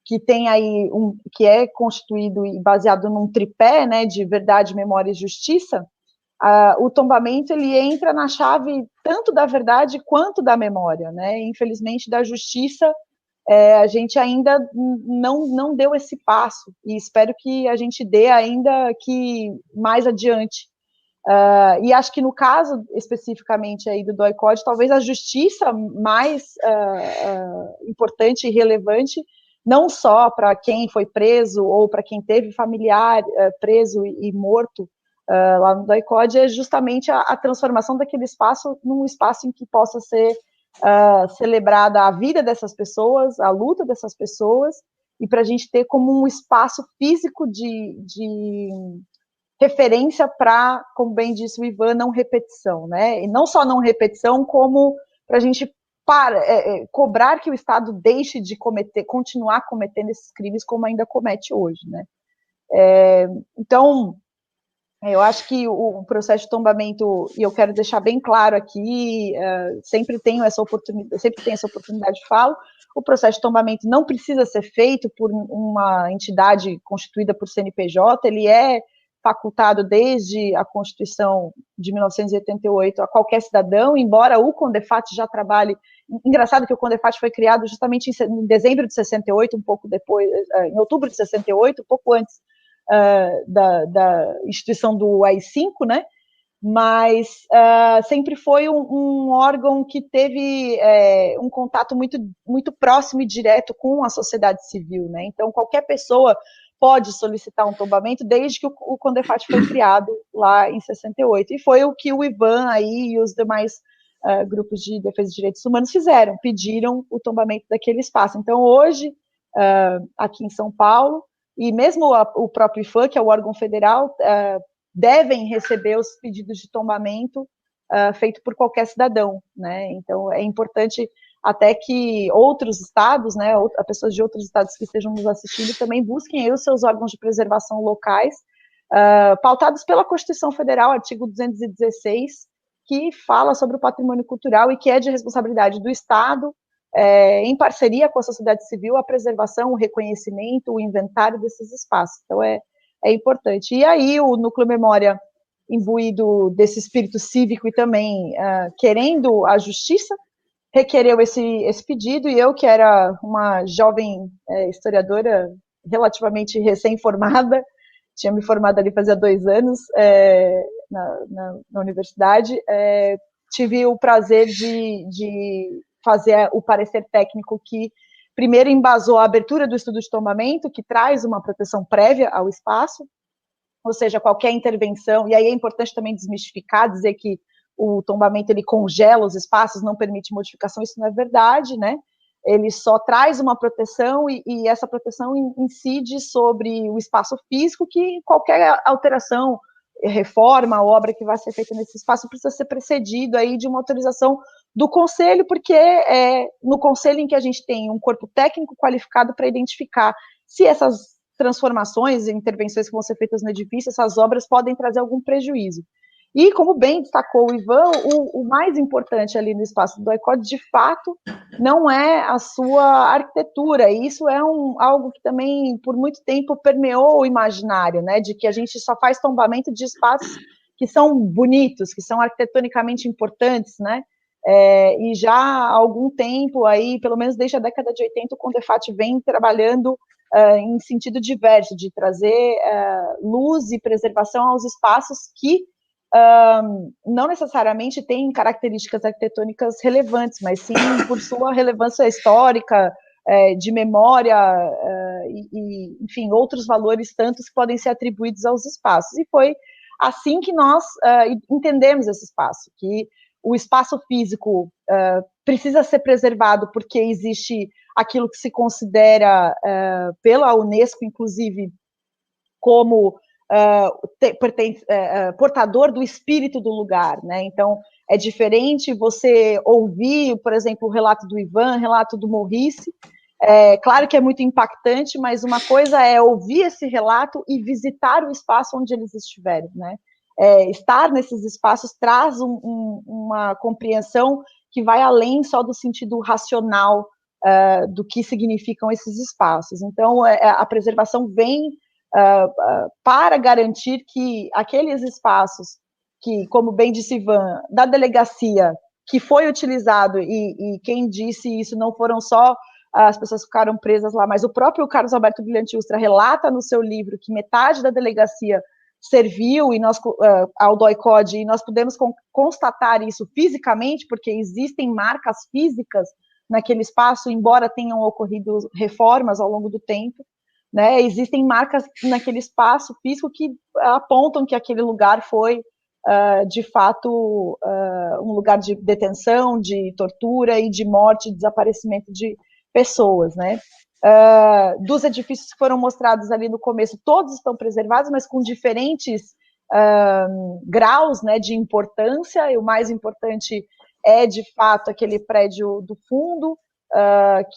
que tem aí que é constituído e baseado num tripé, né, de verdade, memória e justiça, o tombamento ele entra na chave tanto da verdade quanto da memória, né? Infelizmente, da justiça, a gente ainda não deu esse passo, e espero que a gente dê ainda que mais adiante. E acho que no caso, especificamente aí do DOI-CODE, talvez a justiça mais importante e relevante, não só para quem foi preso ou para quem teve familiar preso e morto lá no DOI-CODE, é justamente a transformação daquele espaço num espaço em que possa ser celebrada a vida dessas pessoas, a luta dessas pessoas, e para a gente ter como um espaço físico de referência para, como bem disse o Ivan, não repetição, né? E não só não repetição, como para a gente cobrar que o Estado deixe de continuar cometendo esses crimes como ainda comete hoje, né? Então, eu acho que o processo de tombamento, e eu quero deixar bem claro aqui, sempre tenho essa oportunidade de fala, o processo de tombamento não precisa ser feito por uma entidade constituída por CNPJ, ele é facultado desde a Constituição de 1988 a qualquer cidadão, embora o CONDEFAT já trabalhe. Engraçado que o CONDEFAT foi criado justamente em dezembro de 68, um pouco depois, em outubro de 68, um pouco antes da instituição do AI-5, né? Mas sempre foi um órgão que teve um contato muito próximo e direto com a sociedade civil, né? Então, qualquer pessoa pode solicitar um tombamento desde que o CONDEFAT foi criado lá em 68. E foi o que o Ivan aí e os demais grupos de defesa de direitos humanos fizeram, pediram o tombamento daquele espaço. Então, hoje, aqui em São Paulo, e mesmo o próprio IFAM, que é o órgão federal, devem receber os pedidos de tombamento feito por qualquer cidadão, né? Então, é importante até que outros estados, né, pessoas de outros estados que estejam nos assistindo também busquem aí os seus órgãos de preservação locais, pautados pela Constituição Federal, artigo 216, que fala sobre o patrimônio cultural e que é de responsabilidade do Estado, em parceria com a sociedade civil, a preservação, o reconhecimento, o inventário desses espaços. Então, é importante. E aí, o Núcleo Memória, imbuído desse espírito cívico e também querendo a justiça, requereu esse pedido, e eu, que era uma jovem historiadora relativamente recém-formada, tinha me formado ali fazia 2 anos na universidade, tive o prazer de fazer o parecer técnico que primeiro embasou a abertura do estudo de tombamento, que traz uma proteção prévia ao espaço, ou seja, qualquer intervenção, e aí é importante também desmistificar, dizer que o tombamento ele congela os espaços, não permite modificação, isso não é verdade, né? Ele só traz uma proteção e essa proteção incide sobre o espaço físico, que qualquer alteração, reforma, obra que vai ser feita nesse espaço precisa ser precedido aí de uma autorização do conselho, porque é no conselho em que a gente tem um corpo técnico qualificado para identificar se essas transformações e intervenções que vão ser feitas no edifício, essas obras podem trazer algum prejuízo. E, como bem destacou o Ivan, o mais importante ali no espaço do DOI-CODE, de fato, não é a sua arquitetura, e isso é algo que também, por muito tempo, permeou o imaginário, né, de que a gente só faz tombamento de espaços que são bonitos, que são arquitetonicamente importantes, né, e já há algum tempo, aí, pelo menos desde a década de 80, o CONDEFAT vem trabalhando em sentido diverso, de trazer luz e preservação aos espaços que não necessariamente tem características arquitetônicas relevantes, mas sim por sua relevância histórica, de memória, e, enfim, outros valores tantos que podem ser atribuídos aos espaços. E foi assim que nós entendemos esse espaço, que o espaço físico precisa ser preservado porque existe aquilo que se considera pela Unesco, inclusive, como portador do espírito do lugar, né? Então, é diferente você ouvir, por exemplo, o relato do Ivan, o relato do Maurice, claro que é muito impactante, mas uma coisa é ouvir esse relato e visitar o espaço onde eles estiverem, né? Estar nesses espaços traz uma compreensão que vai além só do sentido racional do que significam esses espaços. Então, a preservação vem para garantir que aqueles espaços que, como bem disse Ivan, da delegacia, que foi utilizado, e quem disse isso não foram só as pessoas que ficaram presas lá, mas o próprio Carlos Alberto Brilhante Ustra relata no seu livro que metade da delegacia serviu ao DOI-CODE, e nós pudemos constatar isso fisicamente, porque existem marcas físicas naquele espaço, embora tenham ocorrido reformas ao longo do tempo, né? Existem marcas naquele espaço físico que apontam que aquele lugar foi, de fato, um lugar de detenção, de tortura e de morte, desaparecimento de pessoas, né? Dos edifícios que foram mostrados ali no começo, todos estão preservados, mas com diferentes graus, né, de importância, e o mais importante é, de fato, aquele prédio do fundo,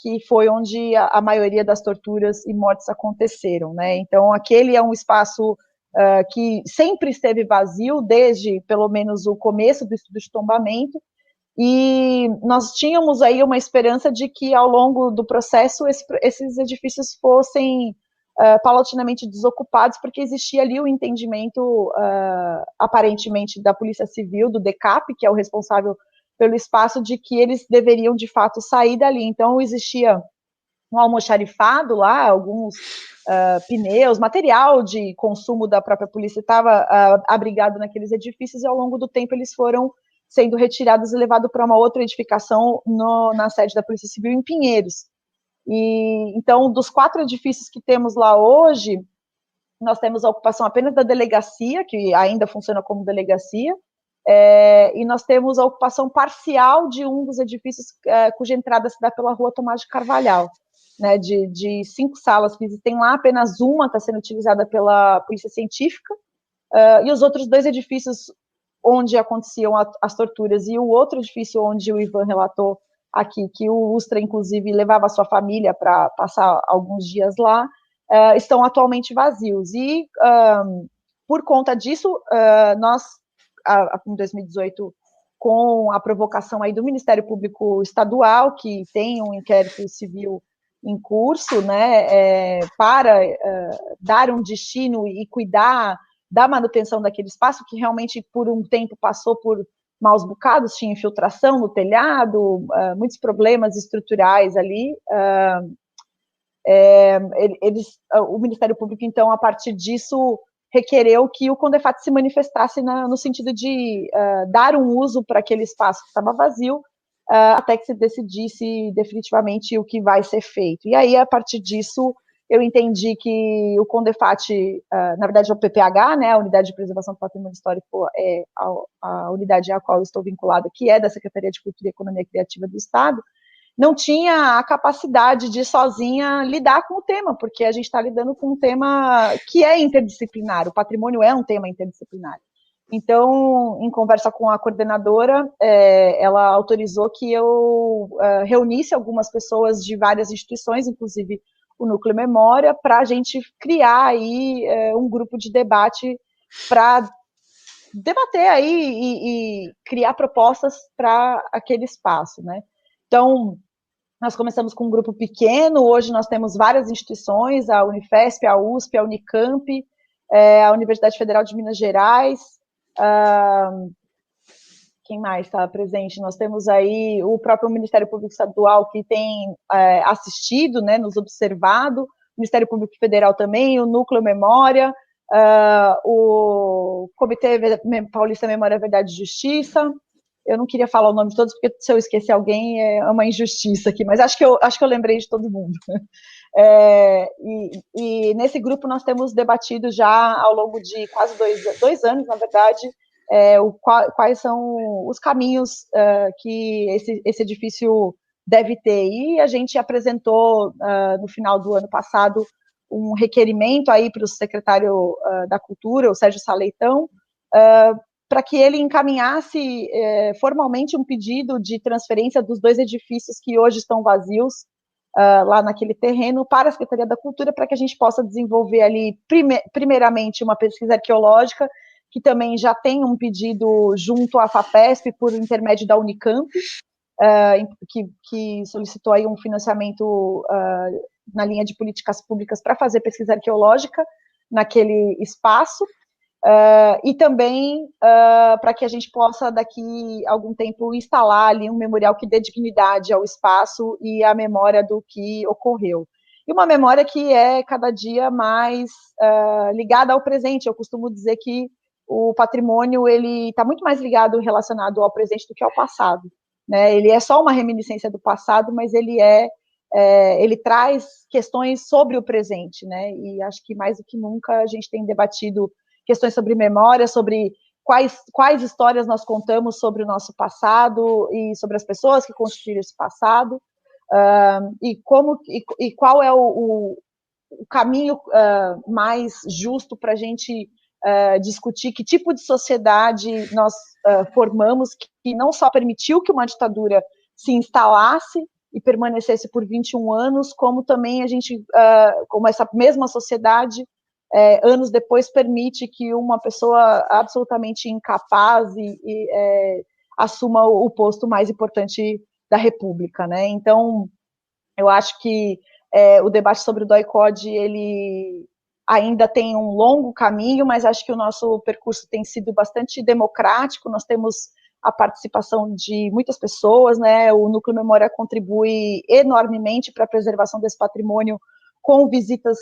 que foi onde a maioria das torturas e mortes aconteceram, né? Então, aquele é um espaço que sempre esteve vazio, desde, pelo menos, o começo do estudo de tombamento, e nós tínhamos aí uma esperança de que, ao longo do processo, esses edifícios fossem paulatinamente desocupados, porque existia ali o entendimento, aparentemente, da Polícia Civil, do DECAP, que é o responsável pelo espaço, de que eles deveriam, de fato, sair dali. Então, existia um almoxarifado lá, alguns pneus, material de consumo da própria polícia estava abrigado naqueles edifícios, e ao longo do tempo eles foram sendo retirados e levados para uma outra edificação na sede da Polícia Civil em Pinheiros. E então, dos 4 edifícios que temos lá hoje, nós temos a ocupação apenas da delegacia, que ainda funciona como delegacia, e nós temos a ocupação parcial de um dos edifícios cuja entrada se dá pela Rua Tomás de Carvalhal, né, de 5 salas que existem lá, apenas uma está sendo utilizada pela Polícia Científica, e os outros 2 edifícios onde aconteciam as torturas, e o outro edifício onde o Ivan relatou aqui, que o Ustra, inclusive, levava a sua família para passar alguns dias lá, estão atualmente vazios. E, por conta disso, nós, em 2018, com a provocação aí do Ministério Público Estadual, que tem um inquérito civil em curso, né, para dar um destino e cuidar da manutenção daquele espaço, que realmente por um tempo passou por maus bocados, tinha infiltração no telhado, muitos problemas estruturais ali. O Ministério Público, então, a partir disso, requereu que o CONDEFAT se manifestasse no sentido de dar um uso para aquele espaço que estava vazio, até que se decidisse definitivamente o que vai ser feito. E aí, a partir disso, eu entendi que o CONDEFAT, na verdade, é o PPH, né, a Unidade de Preservação do Patrimônio Histórico, é a unidade à qual eu estou vinculada, que é da Secretaria de Cultura e Economia Criativa do Estado, não tinha a capacidade de sozinha lidar com o tema, porque a gente está lidando com um tema que é interdisciplinar, o patrimônio é um tema interdisciplinar. Então, em conversa com a coordenadora, ela autorizou que eu reunisse algumas pessoas de várias instituições, inclusive o Núcleo Memória, para a gente criar aí um grupo de debate para debater aí e criar propostas para aquele espaço, né? Então, nós começamos com um grupo pequeno, hoje nós temos várias instituições, a Unifesp, a USP, a Unicamp, a Universidade Federal de Minas Gerais, quem mais está presente? Nós temos aí o próprio Ministério Público Estadual, que tem assistido, né, nos observado, o Ministério Público Federal também, o Núcleo Memória, o Comitê Paulista Memória, Verdade e Justiça. Eu não queria falar o nome de todos, porque se eu esquecer alguém é uma injustiça aqui, mas acho que eu lembrei de todo mundo. E nesse grupo nós temos debatido já ao longo de quase 2 anos, na verdade, quais são os caminhos que esse edifício deve ter. E a gente apresentou, no final do ano passado, um requerimento aí para o secretário da Cultura, o Sérgio Saleitão, para que ele encaminhasse formalmente um pedido de transferência dos 2 edifícios que hoje estão vazios lá naquele terreno para a Secretaria da Cultura, para que a gente possa desenvolver ali, primeiramente, uma pesquisa arqueológica, que também já tem um pedido junto à FAPESP por intermédio da Unicamp, que solicitou aí um financiamento na linha de políticas públicas para fazer pesquisa arqueológica naquele espaço, e também para que a gente possa, daqui a algum tempo, instalar ali um memorial que dê dignidade ao espaço e à memória do que ocorreu. E uma memória que é cada dia mais ligada ao presente. Eu costumo dizer que o patrimônio ele está muito mais ligado, relacionado ao presente do que ao passado, né? Ele é só uma reminiscência do passado, mas ele traz questões sobre o presente, né? E acho que mais do que nunca a gente tem debatido questões sobre memória, sobre quais histórias nós contamos sobre o nosso passado e sobre as pessoas que constituíram esse passado, e qual é o caminho mais justo para a gente discutir que tipo de sociedade nós formamos, que não só permitiu que uma ditadura se instalasse e permanecesse por 21 anos, como também a gente, como essa mesma sociedade, anos depois, permite que uma pessoa absolutamente incapaz assuma o posto mais importante da República, né? Então, eu acho que o debate sobre o DOI-CODE, ele ainda tem um longo caminho, mas acho que o nosso percurso tem sido bastante democrático. Nós temos a participação de muitas pessoas, né? O Núcleo Memória contribui enormemente para a preservação desse patrimônio, com visitas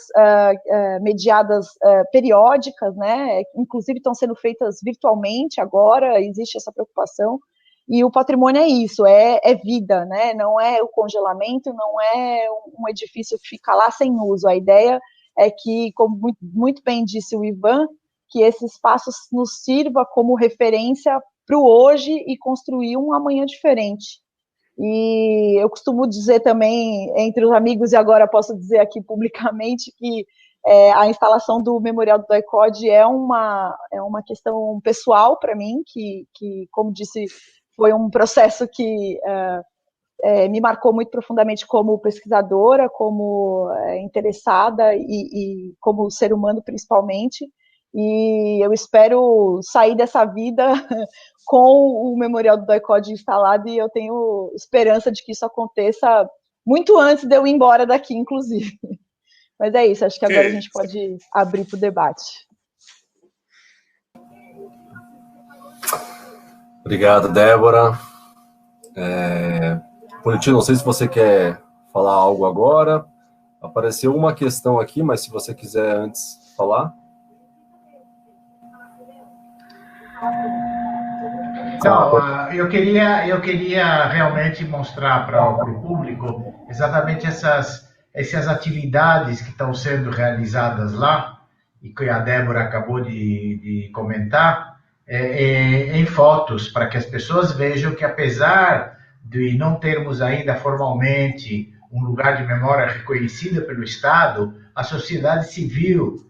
mediadas periódicas, né? Inclusive estão sendo feitas virtualmente agora, existe essa preocupação. E o patrimônio é isso, é vida, né? Não é o congelamento, não é um edifício que fica lá sem uso. A ideia é que, como muito bem disse o Ivan, que esse espaço nos sirva como referência para o hoje e construir um amanhã diferente. E eu costumo dizer também, entre os amigos, e agora posso dizer aqui publicamente, que a instalação do Memorial do DOI-CODE é uma questão pessoal para mim, que, como disse, foi um processo que me marcou muito profundamente como pesquisadora, como interessada e como ser humano principalmente, e eu espero sair dessa vida com o Memorial do DOI-CODE instalado, e eu tenho esperança de que isso aconteça muito antes de eu ir embora daqui, inclusive. Mas é isso, acho que agora a gente pode abrir para o debate. Obrigado, Débora. Politi, não sei se você quer falar algo agora. Apareceu uma questão aqui, mas se você quiser antes falar. Então, eu queria realmente mostrar para o público exatamente essas atividades que estão sendo realizadas lá, e que a Débora acabou de comentar, em fotos, para que as pessoas vejam que, apesar de não termos ainda formalmente um lugar de memória reconhecida pelo Estado, a sociedade civil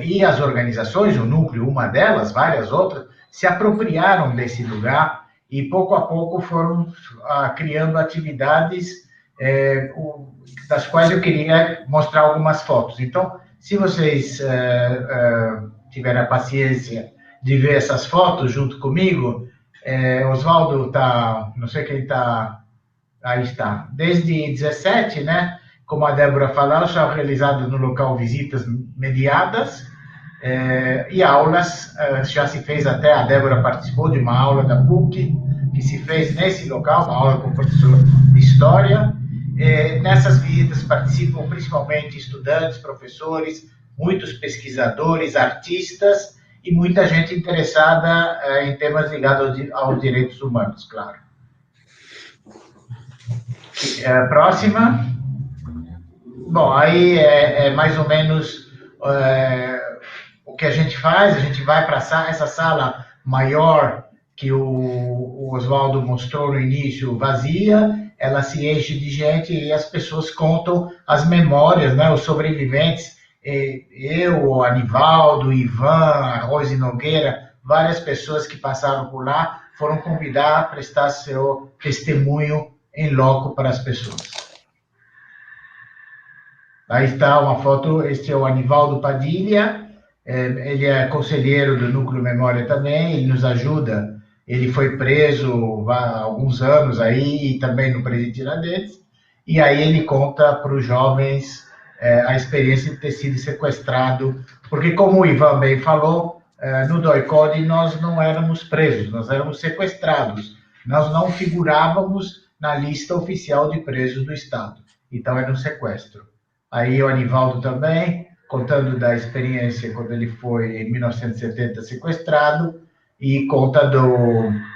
e as organizações, o núcleo, uma delas, várias outras, se apropriaram desse lugar e, pouco a pouco, foram criando atividades das quais eu queria mostrar algumas fotos. Então, se vocês tiverem a paciência de ver essas fotos junto comigo, Oswaldo está, não sei quem está, aí está, desde 17, né? Como a Débora falou, já realizado no local visitas mediadas, e aulas, já se fez até, a Débora participou de uma aula da PUC, que se fez nesse local, uma aula com o professor de História. Nessas visitas participam principalmente estudantes, professores, muitos pesquisadores, artistas e muita gente interessada em temas ligados aos direitos humanos, claro. Próxima. Bom, aí é mais ou menos o que a gente faz. A gente vai para essa sala maior que o Oswaldo mostrou no início, vazia, ela se enche de gente e as pessoas contam as memórias, né, os sobreviventes. Eu, o Anivaldo, o Ivan, a Rose Nogueira, várias pessoas que passaram por lá foram convidadas a prestar seu testemunho em loco para as pessoas. Aí está uma foto, este é o Anivaldo Padilha, ele é conselheiro do Núcleo Memória também, ele nos ajuda ele foi preso há alguns anos aí, e também no Presídio Tiradentes, e aí ele conta para os jovens a experiência de ter sido sequestrado, porque como o Ivan bem falou, no DOI-CODE nós não éramos presos, nós éramos sequestrados, nós não figurávamos na lista oficial de presos do Estado, então era um sequestro. Aí o Anivaldo também, contando da experiência quando ele foi, em 1970, sequestrado, e conta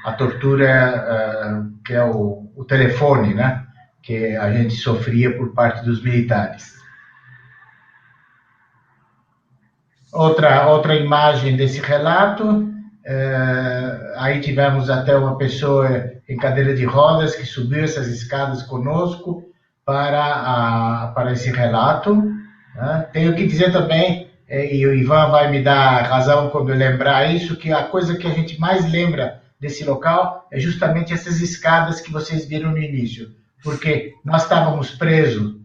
a tortura, que é o telefone, né? Que a gente sofria por parte dos militares. Outra imagem desse relato, aí tivemos até uma pessoa em cadeira de rodas que subiu essas escadas conosco para esse relato. Né? Tenho que dizer também, e o Ivan vai me dar razão quando eu lembrar isso, que a coisa que a gente mais lembra desse local é justamente essas escadas que vocês viram no início, porque nós estávamos presos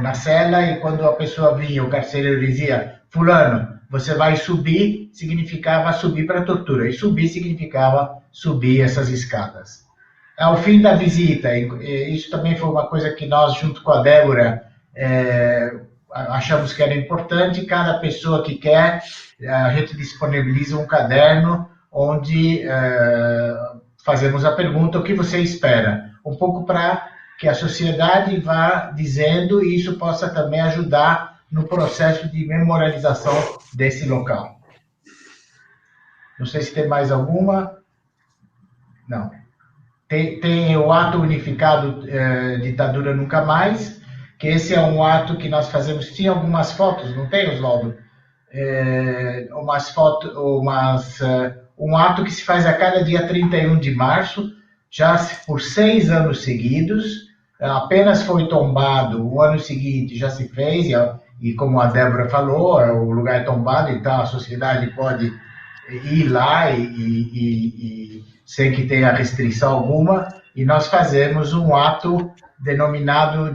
na cela e quando a pessoa vinha, o carcereiro dizia: fulano, você vai subir, significava subir para a tortura, e subir significava subir essas escadas. Ao fim da visita, isso também foi uma coisa que nós, junto com a Débora, achamos que era importante. Cada pessoa que quer, a gente disponibiliza um caderno onde fazemos a pergunta: o que você espera? Um pouco para que a sociedade vá dizendo, e isso possa também ajudar no processo de memorialização desse local. Não sei se tem mais alguma. Não. Tem o ato unificado Ditadura Nunca Mais, que esse é um ato que nós fazemos. Tinha algumas fotos, não tem, Oswaldo? Um ato que se faz a cada dia 31 de março, já por 6 anos seguidos. Apenas foi tombado o ano seguinte, já se fez, e como a Débora falou, o lugar é tombado, então a sociedade pode ir lá e sem que tenha restrição alguma, e nós fazemos um ato denominado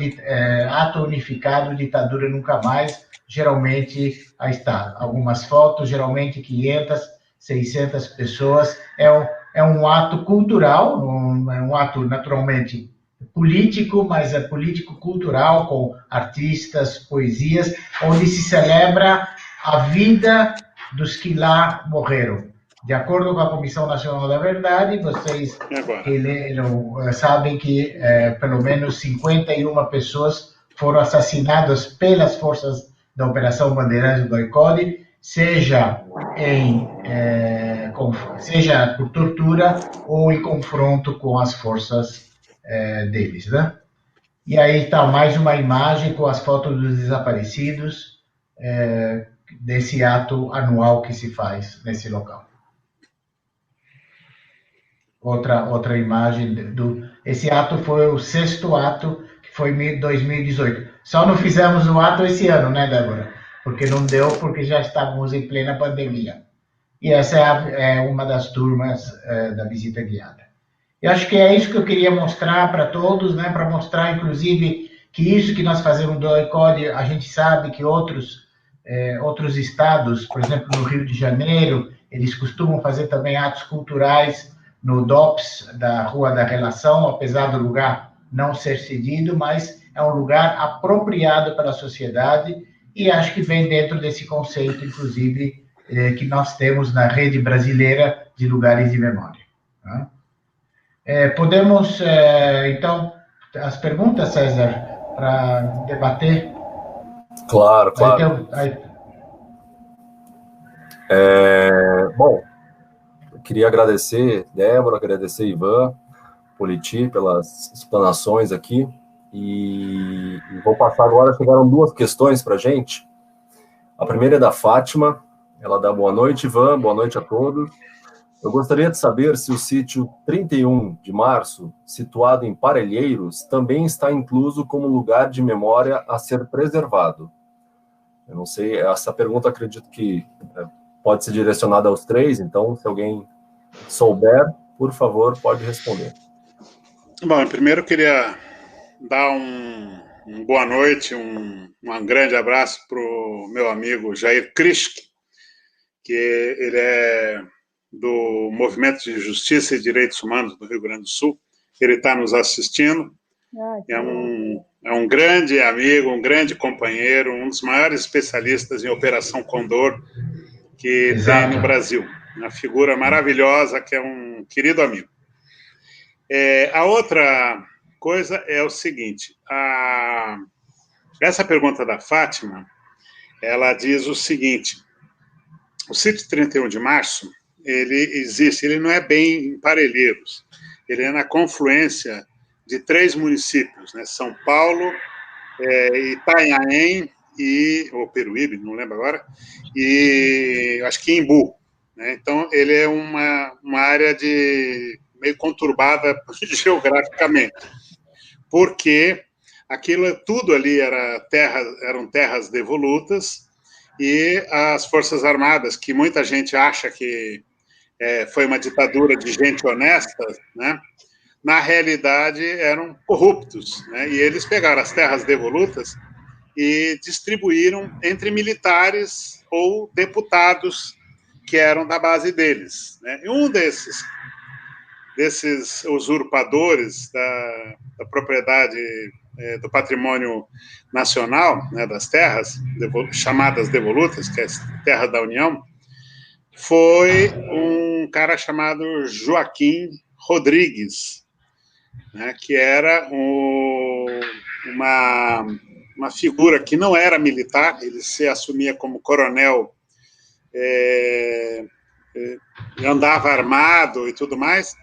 Ato Unificado Ditadura Nunca Mais. Geralmente, aí está, algumas fotos, geralmente 500, 600 pessoas. É um ato cultural, é um ato naturalmente político, mas é político-cultural, com artistas, poesias, onde se celebra a vida dos que lá morreram. De acordo com a Comissão Nacional da Verdade, vocês que leram sabem que pelo menos 51 pessoas foram assassinadas pelas forças da Operação Bandeirantes do DOI-CODE, seja por tortura ou em confronto com as forças deles, né? E aí está mais uma imagem com as fotos dos desaparecidos desse ato anual que se faz nesse local. Outra imagem esse ato foi o 6º ato, que foi em 2018. Só não fizemos o ato esse ano, né, Débora? Porque não deu, porque já estávamos em plena pandemia. E essa é uma das turmas da visita guiada. Eu acho que é isso que eu queria mostrar para todos, né? Para mostrar, inclusive, que isso que nós fazemos do DOI-CODE, a gente sabe que outros estados, por exemplo, no Rio de Janeiro, eles costumam fazer também atos culturais no DOPS da Rua da Relação, apesar do lugar não ser cedido, mas é um lugar apropriado pela sociedade, e acho que vem dentro desse conceito, inclusive, que nós temos na rede brasileira de lugares de memória. Tá? Podemos, então, as perguntas, César, para debater? Claro. Bom, eu queria agradecer, Débora, agradecer Ivan, Politi, pelas explanações aqui, e vou passar agora. Chegaram 2 questões para a gente. A primeira é da Fátima, ela dá boa noite, Ivan, boa noite a todos. Eu gostaria de saber se o sítio 31 de março, situado em Parelheiros, também está incluso como lugar de memória a ser preservado. Eu não sei, essa pergunta acredito que pode ser direcionada aos 3, então, se alguém souber, por favor, pode responder. Bom, primeiro eu queria dar um boa noite, um grande abraço para o meu amigo Jair Krischke, que ele é do Movimento de Justiça e Direitos Humanos do Rio Grande do Sul. Ele está nos assistindo. É um grande amigo, um grande companheiro, um dos maiores especialistas em Operação Condor que tem no Brasil. Uma figura maravilhosa, que é um querido amigo. A outra coisa é o seguinte, essa pergunta da Fátima, ela diz o seguinte: o sítio 31 de março, ele existe, ele não é bem em Parelheiros, ele é na confluência de 3 municípios, né? São Paulo, Itanhaém ou Peruíbe, não lembro agora, e acho que Imbu, né? Então, ele é uma área meio conturbada geograficamente, porque tudo ali eram terras devolutas, e as Forças Armadas, que muita gente acha que foi uma ditadura de gente honesta, né? Na realidade eram corruptos, né? E eles pegaram as terras devolutas e distribuíram entre militares ou deputados que eram da base deles, né? E um desses usurpadores da propriedade, do patrimônio nacional, né, das terras chamadas devolutas, que é a Terra da União, foi um cara chamado Joaquim Rodrigues, né, que era uma figura que não era militar, ele se assumia como coronel, andava armado e tudo mais,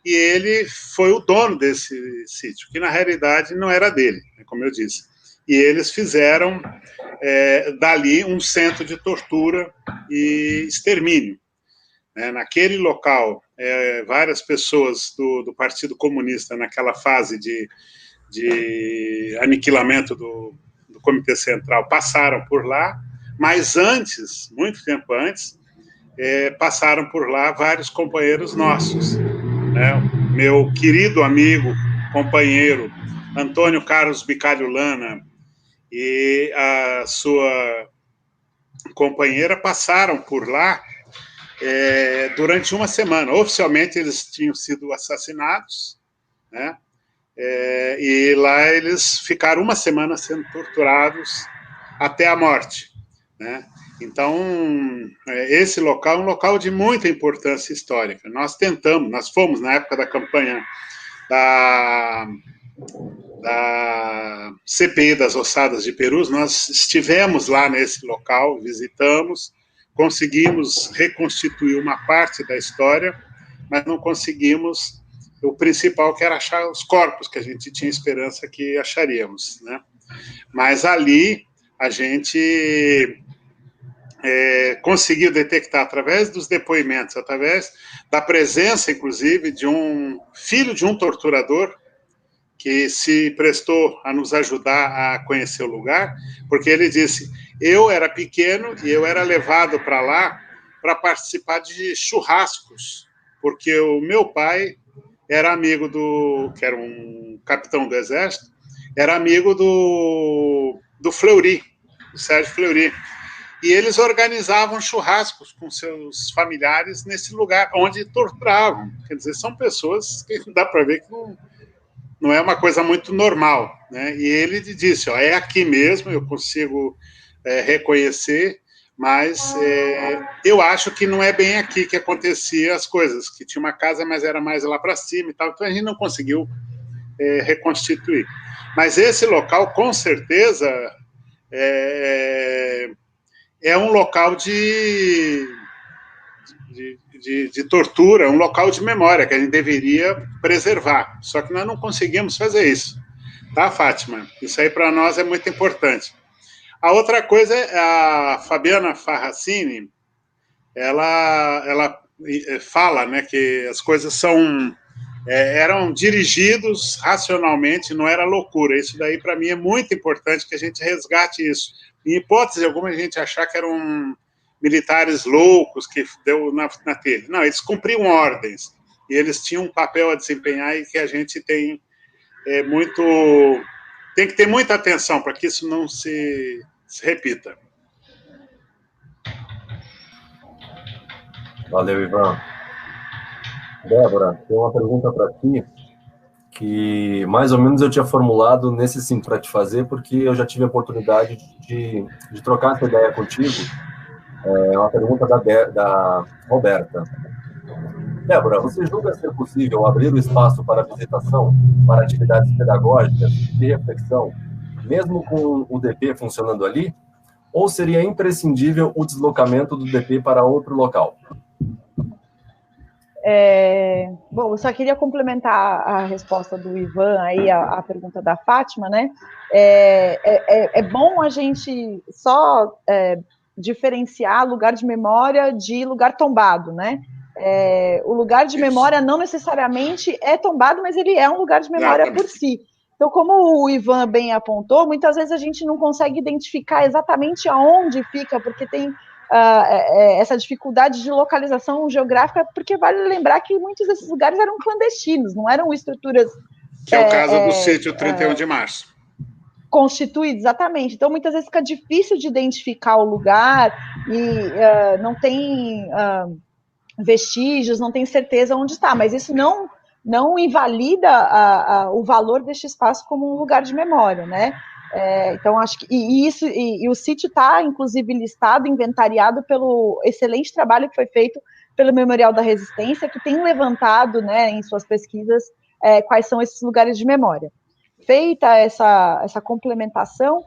e ele foi o dono desse sítio, que na realidade não era dele, como eu disse. E eles fizeram dali um centro de tortura e extermínio. Naquele local, várias pessoas do Partido Comunista, naquela fase de aniquilamento do Comitê Central, passaram por lá, mas antes, muito tempo antes, passaram por lá vários companheiros nossos. Meu querido amigo, companheiro, Antônio Carlos Bicalho Lana e a sua companheira passaram por lá durante uma semana. Oficialmente, eles tinham sido assassinados, né? E lá eles ficaram uma semana sendo torturados até a morte, né? Então, esse local é um local de muita importância histórica. Nós fomos na época da campanha da CPI das Ossadas de Perus, nós estivemos lá nesse local, visitamos, conseguimos reconstituir uma parte da história, mas não conseguimos o principal, que era achar os corpos, que a gente tinha esperança que acharíamos, né? Mas ali a gente conseguiu detectar, através dos depoimentos, através da presença, inclusive, de um filho de um torturador, que se prestou a nos ajudar a conhecer o lugar, porque ele disse: eu era pequeno e eu era levado para lá para participar de churrascos, porque o meu pai era amigo que era um capitão do exército, era amigo do Fleury, do Sérgio Fleury. E eles organizavam churrascos com seus familiares nesse lugar, onde torturavam. Quer dizer, são pessoas que dá para ver que não é uma coisa muito normal, né? E ele disse: é aqui mesmo, eu consigo reconhecer, mas eu acho que não é bem aqui que acontecia as coisas, que tinha uma casa, mas era mais lá para cima e tal, então a gente não conseguiu reconstituir. Mas esse local, com certeza, é um local de tortura, um local de memória que a gente deveria preservar. Só que nós não conseguimos fazer isso. Tá, Fátima? Isso aí para nós é muito importante. A outra coisa é a Fabiana Farracini, ela fala, né, que as coisas eram dirigidos racionalmente, não era loucura. Isso daí, para mim, é muito importante que a gente resgate isso. Em hipótese alguma, a gente achar que eram militares loucos que deu na telha. Não, eles cumpriam ordens e eles tinham um papel a desempenhar, e que a gente tem que ter muita atenção para que isso não se repita. Valeu, Ivan. Débora, tem uma pergunta para ti que mais ou menos eu tinha formulado nesse sim para te fazer, porque eu já tive a oportunidade de trocar essa ideia contigo. É uma pergunta da Roberta. Débora, você julga ser possível abrir o espaço para visitação, para atividades pedagógicas e reflexão, mesmo com o DP funcionando ali? Ou seria imprescindível o deslocamento do DP para outro local? Bom, eu só queria complementar a resposta do Ivan aí, a pergunta da Fátima, né? É bom a gente só diferenciar lugar de memória de lugar tombado, né? O lugar de memória não necessariamente é tombado, mas ele é um lugar de memória por si. Então, como o Ivan bem apontou, muitas vezes a gente não consegue identificar exatamente aonde fica, porque tem essa dificuldade de localização geográfica, porque vale lembrar que muitos desses lugares eram clandestinos, não eram estruturas... Que é o caso do sítio 31 de março. Constituído, exatamente. Então, muitas vezes fica difícil de identificar o lugar e não tem vestígios, não tem certeza onde está, mas isso não invalida o valor deste espaço como um lugar de memória, né? Então, acho que e o sítio está, inclusive, listado, inventariado pelo excelente trabalho que foi feito pelo Memorial da Resistência, que tem levantado, né, em suas pesquisas, quais são esses lugares de memória. Feita essa complementação,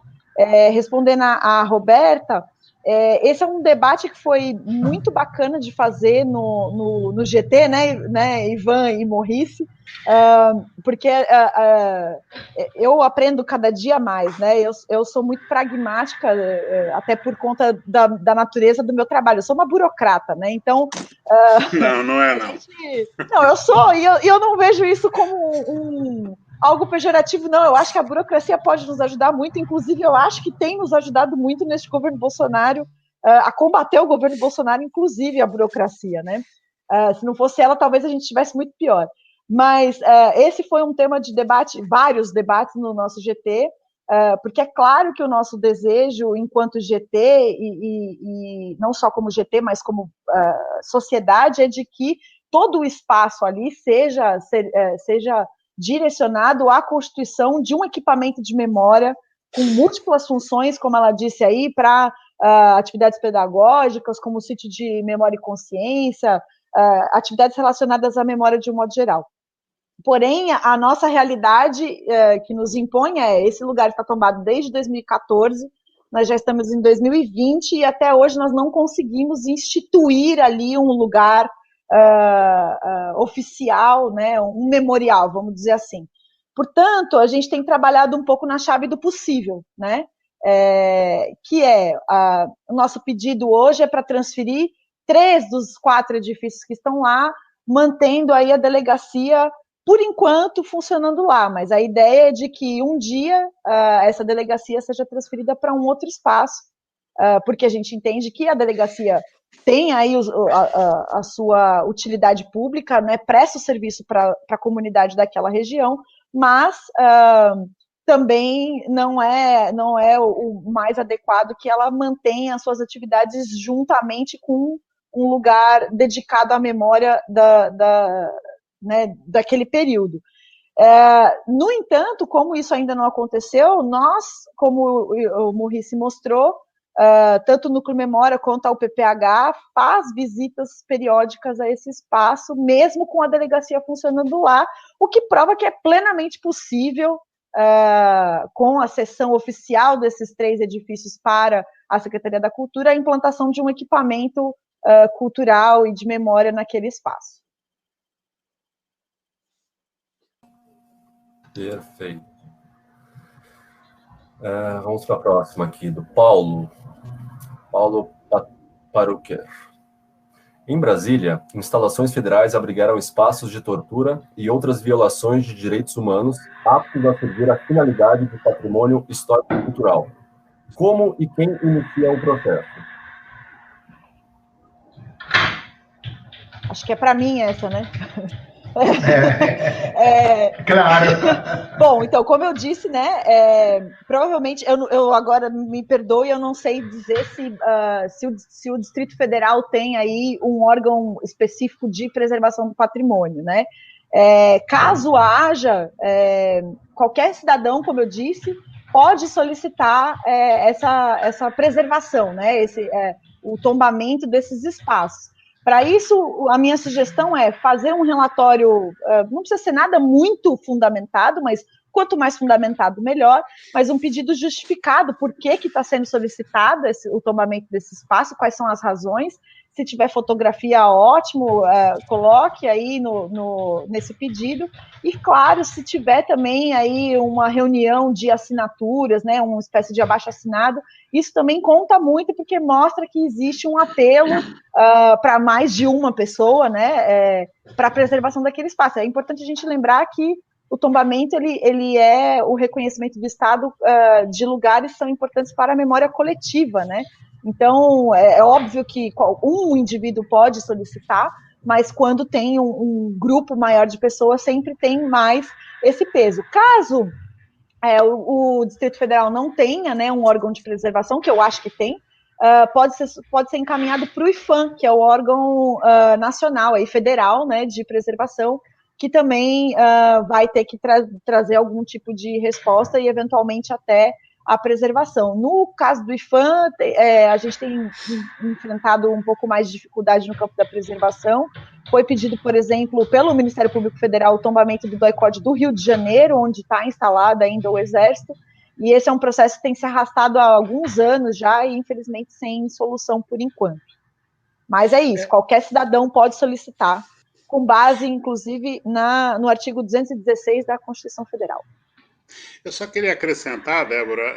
respondendo a Roberta, esse é um debate que foi muito bacana de fazer no GT, né, Ivan e Maurice, porque eu aprendo cada dia mais, né? Eu sou muito pragmática, até por conta da natureza do meu trabalho. Eu sou uma burocrata, né? Então... Não é não. Não, eu sou, e eu não vejo isso como algo pejorativo, não. Eu acho que a burocracia pode nos ajudar muito, inclusive eu acho que tem nos ajudado muito neste governo Bolsonaro, a combater o governo Bolsonaro, inclusive a burocracia, né? Se não fosse ela, talvez a gente estivesse muito pior. Mas esse foi um tema de debate, vários debates no nosso GT, porque é claro que o nosso desejo enquanto GT, e não só como GT, mas como sociedade, é de que todo o espaço ali seja direcionado à constituição de um equipamento de memória com múltiplas funções, como ela disse aí, para atividades pedagógicas, como o sítio de memória e consciência, atividades relacionadas à memória de um modo geral. Porém, a nossa realidade que nos impõe esse lugar está tombado desde 2014, nós já estamos em 2020 e até hoje nós não conseguimos instituir ali um lugar oficial, né, um memorial, vamos dizer assim. Portanto, a gente tem trabalhado um pouco na chave do possível, né, o nosso pedido hoje é para transferir 3 dos 4 edifícios que estão lá, mantendo aí a delegacia, por enquanto, funcionando lá, mas a ideia é de que um dia essa delegacia seja transferida para um outro espaço, porque a gente entende que a delegacia tem aí a sua utilidade pública, né, presta o serviço para a comunidade daquela região, mas também não é o mais adequado que ela mantenha as suas atividades juntamente com um lugar dedicado à memória daquele período. No entanto, como isso ainda não aconteceu, nós, como o Maurice mostrou, tanto o Núcleo Memória quanto a UPPH faz visitas periódicas a esse espaço, mesmo com a delegacia funcionando lá, o que prova que é plenamente possível, com a cessão oficial desses 3 edifícios para a Secretaria da Cultura, a implantação de um equipamento cultural e de memória naquele espaço. Perfeito. Vamos para a próxima aqui, do Paulo Paruquer. Em Brasília, instalações federais abrigaram espaços de tortura e outras violações de direitos humanos aptos a servir a finalidade de patrimônio histórico-cultural. Como e quem inicia o processo? Acho que é para mim essa, né? Claro. Bom, então, como eu disse, né, provavelmente, eu agora, me perdoe, eu não sei dizer se o Distrito Federal tem aí um órgão específico de preservação do patrimônio, né? Caso haja, qualquer cidadão, como eu disse, pode solicitar essa preservação, né, o tombamento desses espaços. Para isso, a minha sugestão é fazer um relatório, não precisa ser nada muito fundamentado, mas quanto mais fundamentado, melhor, mas um pedido justificado, por que está sendo solicitado o tombamento desse espaço, quais são as razões. Se tiver fotografia, ótimo, coloque aí nesse pedido. E, claro, se tiver também aí uma reunião de assinaturas, né, uma espécie de abaixo-assinado, isso também conta muito, porque mostra que existe um apelo para mais de uma pessoa, né, para a preservação daquele espaço. É importante a gente lembrar que o tombamento ele é o reconhecimento do Estado de lugares que são importantes para a memória coletiva, né? Então, é óbvio que um indivíduo pode solicitar, mas quando tem um grupo maior de pessoas, sempre tem mais esse peso. Caso o Distrito Federal não tenha, né, um órgão de preservação, que eu acho que tem, pode ser encaminhado para o IPHAN, que é o órgão nacional, aí, federal, né, de preservação, que também vai ter que trazer algum tipo de resposta e, eventualmente, até a preservação. No caso do IPHAN, a gente tem enfrentado um pouco mais de dificuldade no campo da preservação. Foi pedido, por exemplo, pelo Ministério Público Federal o tombamento do DOI-CODE do Rio de Janeiro, onde está instalado ainda o Exército, e esse é um processo que tem se arrastado há alguns anos já e, infelizmente, sem solução por enquanto. Mas é isso, qualquer cidadão pode solicitar, com base, inclusive, no artigo 216 da Constituição Federal. Eu só queria acrescentar, Débora,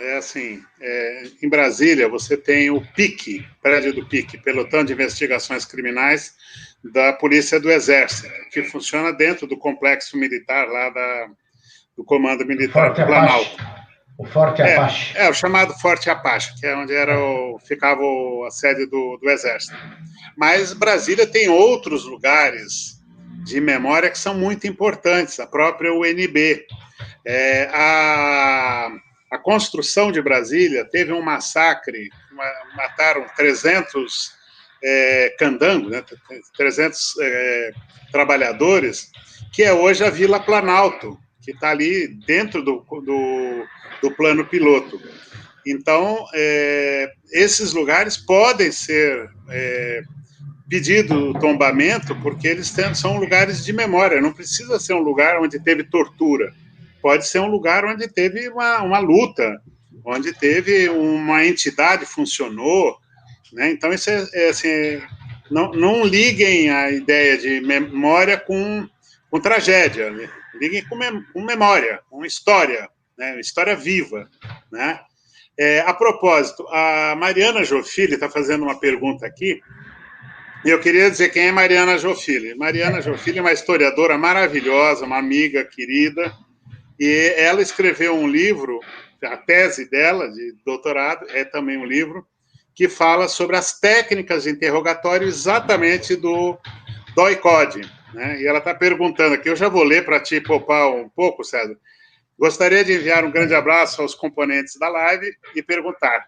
em Brasília você tem o PIC, prédio do PIC, Pelotão de Investigações Criminais da Polícia do Exército, que funciona dentro do complexo militar lá do Comando Militar do Planalto. O Forte Apache. O chamado Forte Apache, que é onde ficava a sede do Exército. Mas Brasília tem outros lugares de memória que são muito importantes, a própria UNB. A construção de Brasília teve um massacre, mataram 300 candangos, né, 300 trabalhadores, que é hoje a Vila Planalto, que está ali dentro do plano piloto. Então, esses lugares podem ser pedido tombamento, porque eles são lugares de memória, não precisa ser um lugar onde teve tortura. Pode ser um lugar onde teve uma luta, onde teve uma entidade funcionou, né? Então, isso assim, não liguem a ideia de memória com tragédia, né? Liguem com memória, com história, né? Uma história viva, né? A propósito, a Mariana Jofili está fazendo uma pergunta aqui, e eu queria dizer quem é Mariana Jofili. Mariana Jofili é uma historiadora maravilhosa, uma amiga querida, e ela escreveu um livro, a tese dela, de doutorado, é também um livro, que fala sobre as técnicas de interrogatório exatamente do DOI-CODE, né? E ela está perguntando aqui, eu já vou ler para te poupar um pouco, César. Gostaria de enviar um grande abraço aos componentes da live e perguntar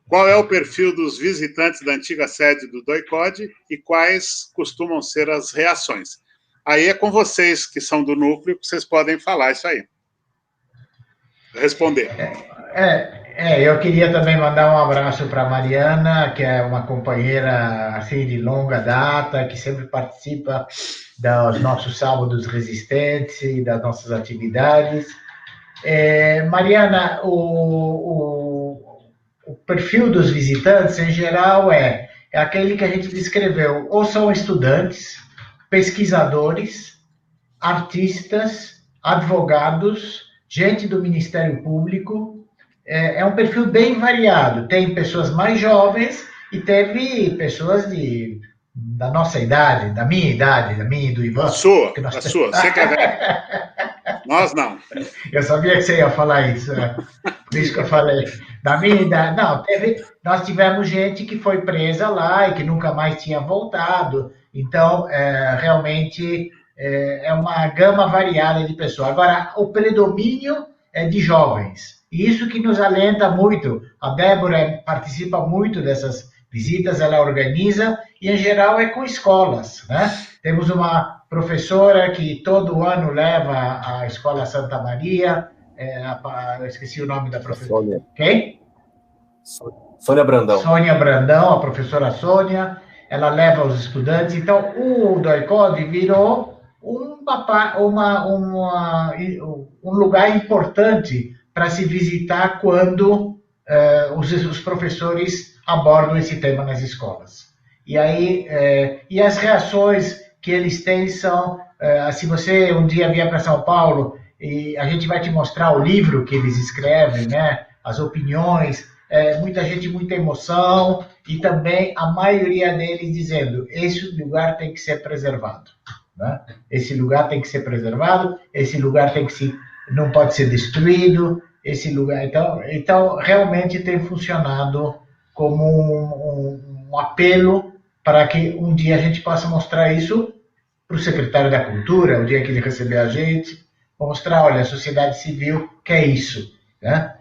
qual é o perfil dos visitantes da antiga sede do DOI-CODE e quais costumam ser as reações. Aí é com vocês, que são do núcleo, que vocês podem falar isso aí. Responder. Eu queria também mandar um abraço para a Mariana, que é uma companheira assim, de longa data, que sempre participa dos nossos sábados resistentes e das nossas atividades. Mariana, o perfil dos visitantes, em geral, é aquele que a gente descreveu, ou são estudantes, pesquisadores, artistas, advogados, gente do Ministério Público. É um perfil bem variado. Tem pessoas mais jovens e teve pessoas da nossa idade, da minha e do Ivan. Da sua, você que é velho. Nós não. Eu sabia que você ia falar isso, por isso que eu falei. Da minha idade, não, nós tivemos gente que foi presa lá e que nunca mais tinha voltado. Então, realmente, é uma gama variada de pessoas. Agora, o predomínio é de jovens. E isso que nos alenta muito. A Débora participa muito dessas visitas, ela organiza, e em geral é com escolas, né? Temos uma professora que todo ano leva a Escola Santa Maria, eu esqueci o nome da professora. Sônia. Quem? Sônia Brandão. Sônia Brandão, a professora Sônia, ela leva os estudantes. Então, o DOI-CODE virou um lugar importante para se visitar quando os professores abordam esse tema nas escolas. E aí, e as reações que eles têm são, se você um dia vier para São Paulo, e a gente vai te mostrar o livro que eles escrevem, né? As opiniões, muita gente, muita emoção, e também a maioria deles dizendo, esse lugar tem que ser preservado. Né? Esse lugar tem que ser preservado, esse lugar não pode ser destruído, esse lugar... Então realmente tem funcionado como um apelo para que um dia a gente possa mostrar isso para o secretário da Cultura, o dia que ele receber a gente, mostrar, olha, a sociedade civil quer isso, né?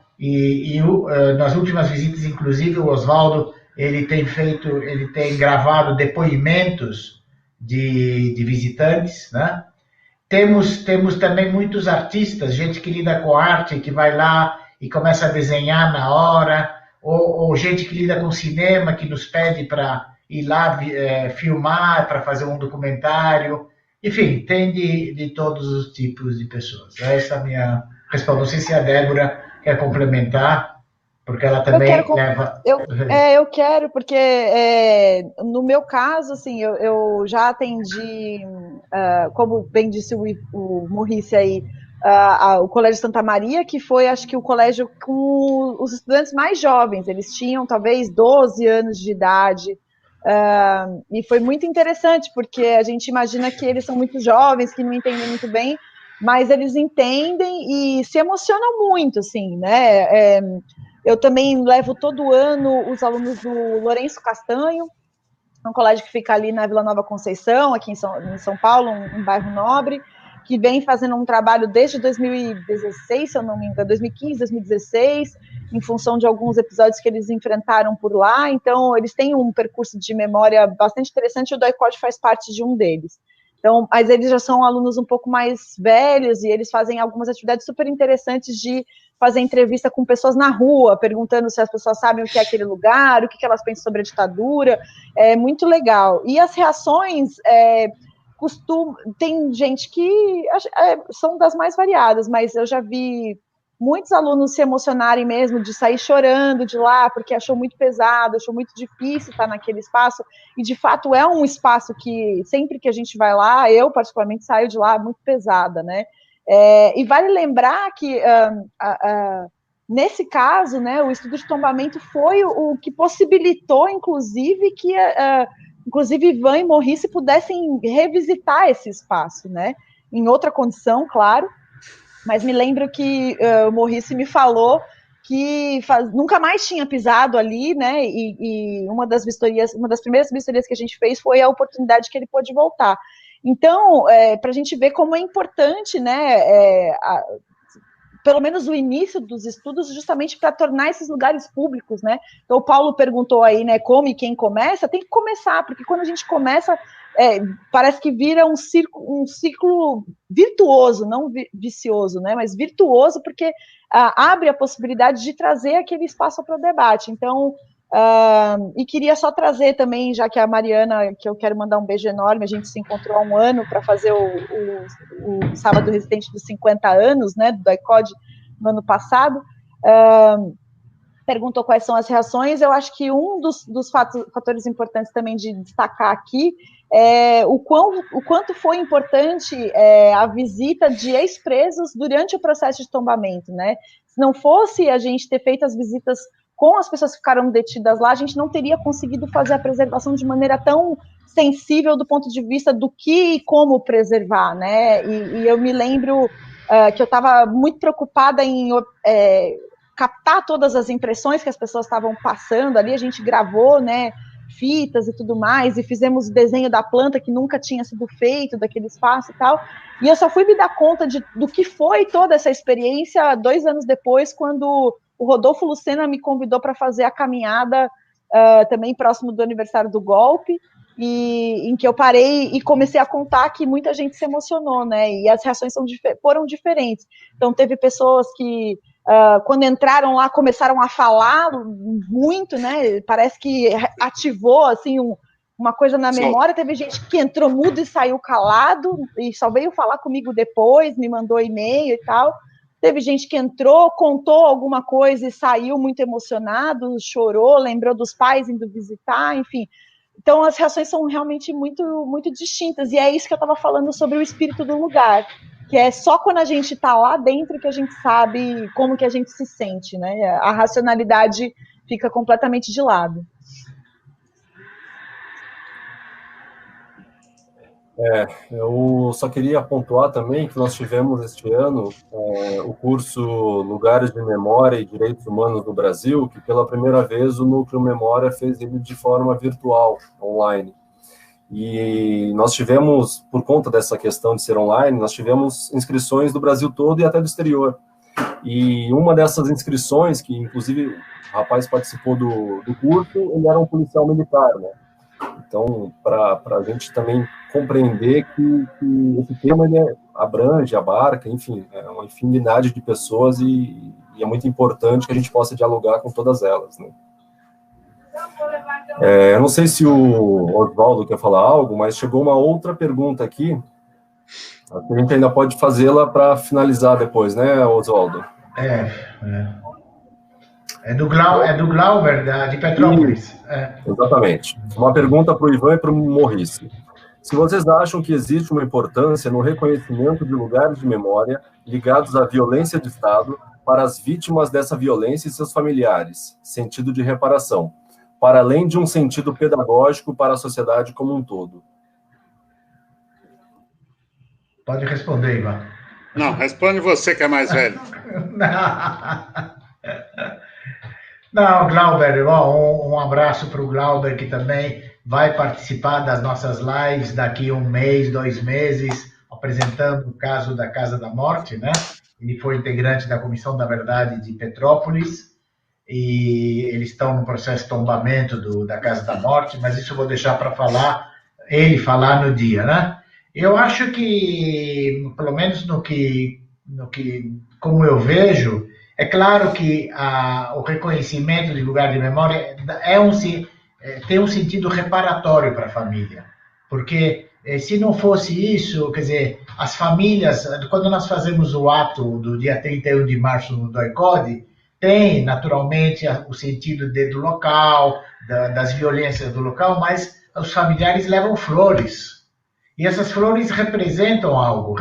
Nas últimas visitas, inclusive, o Oswaldo, ele tem gravado depoimentos de visitantes, né? Temos também muitos artistas, gente que lida com arte, que vai lá e começa a desenhar na hora, ou gente que lida com cinema, que nos pede para ir lá filmar, para fazer um documentário. Enfim, tem de todos os tipos de pessoas. Essa é a minha resposta. Não sei se a Débora quer complementar, porque ela também leva... Eu quero, porque no meu caso, assim, eu já atendi, como bem disse o Maurice aí, o Colégio Santa Maria, que foi, acho que, o colégio com os estudantes mais jovens. Eles tinham, talvez, 12 anos de idade. E foi muito interessante, porque a gente imagina que eles são muito jovens, que não entendem muito bem, mas eles entendem e se emocionam muito, assim, né? Eu também levo todo ano os alunos do Lourenço Castanho, um colégio que fica ali na Vila Nova Conceição, aqui em São Paulo, um bairro nobre, que vem fazendo um trabalho desde 2016, se eu não me engano, 2015, 2016, em função de alguns episódios que eles enfrentaram por lá. Então, eles têm um percurso de memória bastante interessante, e o DOI-CODE faz parte de um deles. Então, mas eles já são alunos um pouco mais velhos, e eles fazem algumas atividades super interessantes de fazer entrevista com pessoas na rua, perguntando se as pessoas sabem o que é aquele lugar, o que elas pensam sobre a ditadura. É muito legal. E as reações... tem gente que são das mais variadas, mas eu já vi muitos alunos se emocionarem mesmo, de sair chorando de lá, porque achou muito pesado, achou muito difícil estar naquele espaço, e de fato é um espaço que sempre que a gente vai lá, eu particularmente saio de lá muito pesada, né? E vale lembrar que nesse caso, né, o estudo de tombamento foi o que possibilitou, inclusive, que inclusive Ivan e Maurice pudessem revisitar esse espaço, né? Em outra condição, claro, mas me lembro que o Maurice me falou que nunca mais tinha pisado ali, né? E uma das primeiras vistorias que a gente fez foi a oportunidade que ele pôde voltar. Então, para a gente ver como é importante, né? Pelo menos o início dos estudos, justamente para tornar esses lugares públicos, né? Então, o Paulo perguntou aí, né, como e quem começa, tem que começar, porque quando a gente começa, parece que vira um ciclo virtuoso, não vicioso, né, mas virtuoso, porque abre a possibilidade de trazer aquele espaço para o debate. Então, e queria só trazer também, já que a Mariana, que eu quero mandar um beijo enorme, a gente se encontrou há um ano para fazer o Sábado Resistente dos 50 anos, né, do DOI-CODE, no ano passado, perguntou quais são as reações. Eu acho que um dos fatores importantes também de destacar aqui é o quanto foi importante a visita de ex-presos durante o processo de tombamento, né? Se não fosse a gente ter feito as visitas com as pessoas que ficaram detidas lá, a gente não teria conseguido fazer a preservação de maneira tão sensível do ponto de vista do que e como preservar, né? E eu me lembro que eu estava muito preocupada em captar todas as impressões que as pessoas estavam passando ali. A gente gravou, né, fitas e tudo mais, e fizemos o desenho da planta que nunca tinha sido feito, daquele espaço e tal, e eu só fui me dar conta do que foi toda essa experiência 2 anos depois, quando o Rodolfo Lucena me convidou para fazer a caminhada também próximo do aniversário do golpe, e em que eu parei e comecei a contar que muita gente se emocionou, né, e as reações foram diferentes. Então teve pessoas que quando entraram lá começaram a falar muito, né, parece que ativou assim uma coisa na memória. Teve gente que entrou mudo e saiu calado e só veio falar comigo depois, me mandou e-mail e tal. Teve gente que entrou, contou alguma coisa e saiu muito emocionado, chorou, lembrou dos pais indo visitar, enfim. Então, as reações são realmente muito, muito distintas. E é isso que eu estava falando sobre o espírito do lugar, que é só quando a gente está lá dentro que a gente sabe como que a gente se sente, né? A racionalidade fica completamente de lado. Eu só queria pontuar também que nós tivemos este ano o curso Lugares de Memória e Direitos Humanos no Brasil, que pela primeira vez o Núcleo Memória fez ele de forma virtual, online. E nós tivemos, por conta dessa questão de ser online, nós tivemos inscrições do Brasil todo e até do exterior. E uma dessas inscrições, que inclusive o rapaz participou do curso, ele era um policial militar, né? Então, para a gente também compreender que esse tema ele abrange, abarca, enfim, é uma infinidade de pessoas e é muito importante que a gente possa dialogar com todas elas, né? Eu não sei se o Oswaldo quer falar algo, mas chegou uma outra pergunta aqui, a gente ainda pode fazê-la para finalizar depois, né, Oswaldo? É do Glauber, de Petrópolis. Exatamente. Uma pergunta para o Ivan e para o Maurice. Se vocês acham que existe uma importância no reconhecimento de lugares de memória ligados à violência de Estado para as vítimas dessa violência e seus familiares, sentido de reparação, para além de um sentido pedagógico para a sociedade como um todo? Pode responder, Ivan. Não, responde você que é mais velho. Não, Glauber, um abraço para o Glauber, que também vai participar das nossas lives daqui 1 mês, 2 meses, apresentando o caso da Casa da Morte, né? Ele foi integrante da Comissão da Verdade de Petrópolis, e eles estão no processo de tombamento da Casa da Morte, mas isso eu vou deixar para ele falar no dia, né? Eu acho que, pelo menos como eu vejo, é claro que o reconhecimento de lugar de memória tem um sentido reparatório para a família, porque se não fosse isso, quer dizer, as famílias, quando nós fazemos o ato do dia 31 de março no DOI-CODE, tem naturalmente o sentido do local, das violências do local, mas os familiares levam flores, e essas flores representam algo,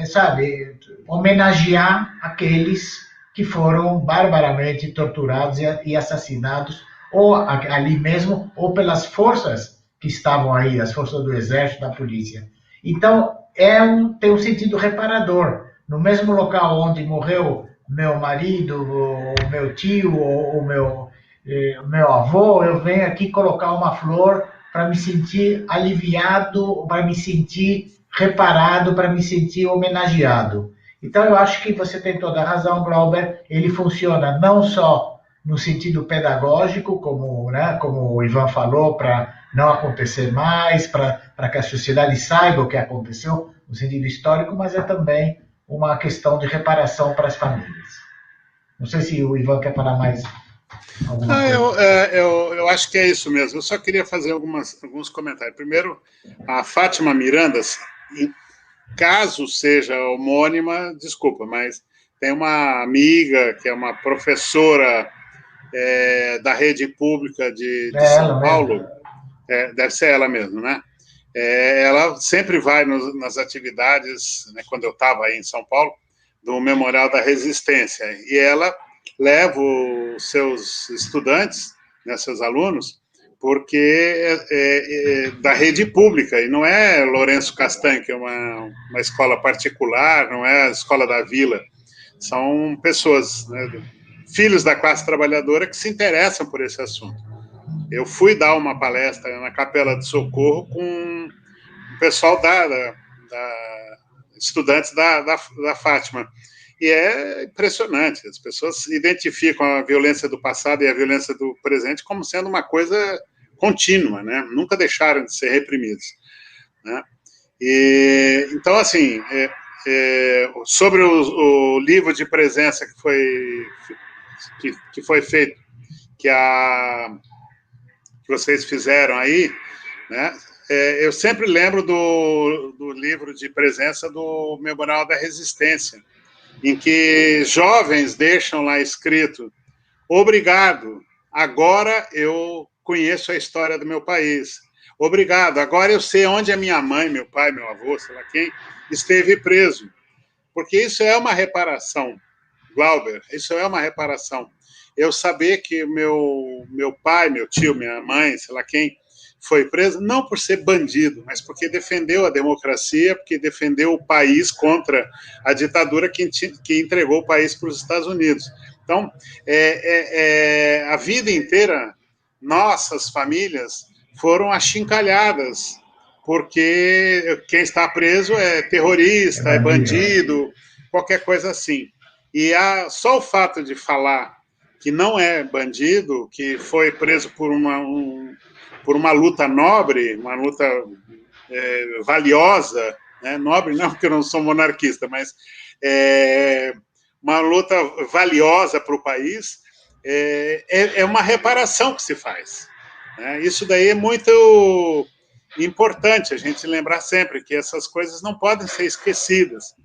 sabe, homenagear aqueles que foram barbaramente torturados e assassinados, ou ali mesmo, ou pelas forças que estavam aí, as forças do exército, da polícia. Então, tem um sentido reparador. No mesmo local onde morreu meu marido, o meu tio, ou o meu avô, eu venho aqui colocar uma flor para me sentir aliviado, para me sentir reparado, para me sentir homenageado. Então, eu acho que você tem toda a razão, Glauber. Ele funciona não só no sentido pedagógico, como o Ivan falou, para não acontecer mais, para que a sociedade saiba o que aconteceu, no sentido histórico, mas é também uma questão de reparação para as famílias. Não sei se o Ivan quer falar mais alguma coisa. Eu acho que é isso mesmo. Eu só queria fazer alguns comentários. Primeiro, a Fátima Miranda, caso seja homônima, desculpa, mas tem uma amiga que é uma professora da rede pública de São Paulo, deve ser ela mesmo, né? Ela sempre vai nas atividades, né, quando eu estava aí em São Paulo, do Memorial da Resistência, e ela leva os seus estudantes, né, seus alunos, porque é da rede pública, e não é Lourenço Castanho, que é uma escola particular, não é a escola da Vila, são pessoas, né, filhos da classe trabalhadora que se interessam por esse assunto. eu fui dar uma palestra na Capela de Socorro com o pessoal estudantes da Fátima. E é impressionante, as pessoas identificam a violência do passado e a violência do presente como sendo uma coisa contínua, né? Nunca deixaram de ser reprimidos, né? E, então, assim, sobre o livro de presença que foi feito, que vocês fizeram aí, né? Eu sempre lembro do livro de presença do Memorial da Resistência, em que jovens deixam lá escrito: obrigado, agora eu conheço a história do meu país. Obrigado, agora eu sei onde a minha mãe, meu pai, meu avô, sei lá quem, esteve preso. Porque isso é uma reparação, Glauber, isso é uma reparação. Eu saber que meu pai, meu tio, minha mãe, sei lá quem, foi preso, não por ser bandido, mas porque defendeu a democracia, porque defendeu o país contra a ditadura que entregou o país para os Estados Unidos. Então, a vida inteira, nossas famílias foram achincalhadas, porque quem está preso é terrorista, é bandido, qualquer coisa assim. E só o fato de falar que não é bandido, que foi preso por uma luta nobre, uma luta valiosa, né? Nobre não, porque eu não sou monarquista, mas uma luta valiosa para o país, é uma reparação que se faz, né? Isso daí é muito importante a gente lembrar sempre, que essas coisas não podem ser esquecidas,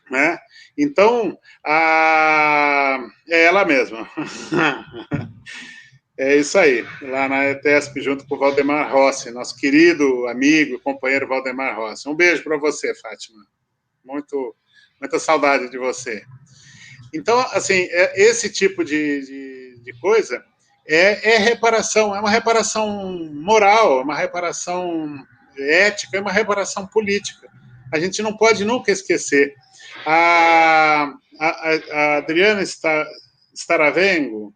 né? Então, é ela mesma. É isso aí, lá na ETESP, junto com o Valdemar Rossi, nosso querido amigo e companheiro Valdemar Rossi. Um beijo para você, Fátima. Muita saudade de você. Então, assim, esse tipo de coisa é reparação, é uma reparação moral, é uma reparação ética, é uma reparação política. A gente não pode nunca esquecer. A Adriana Staravengo,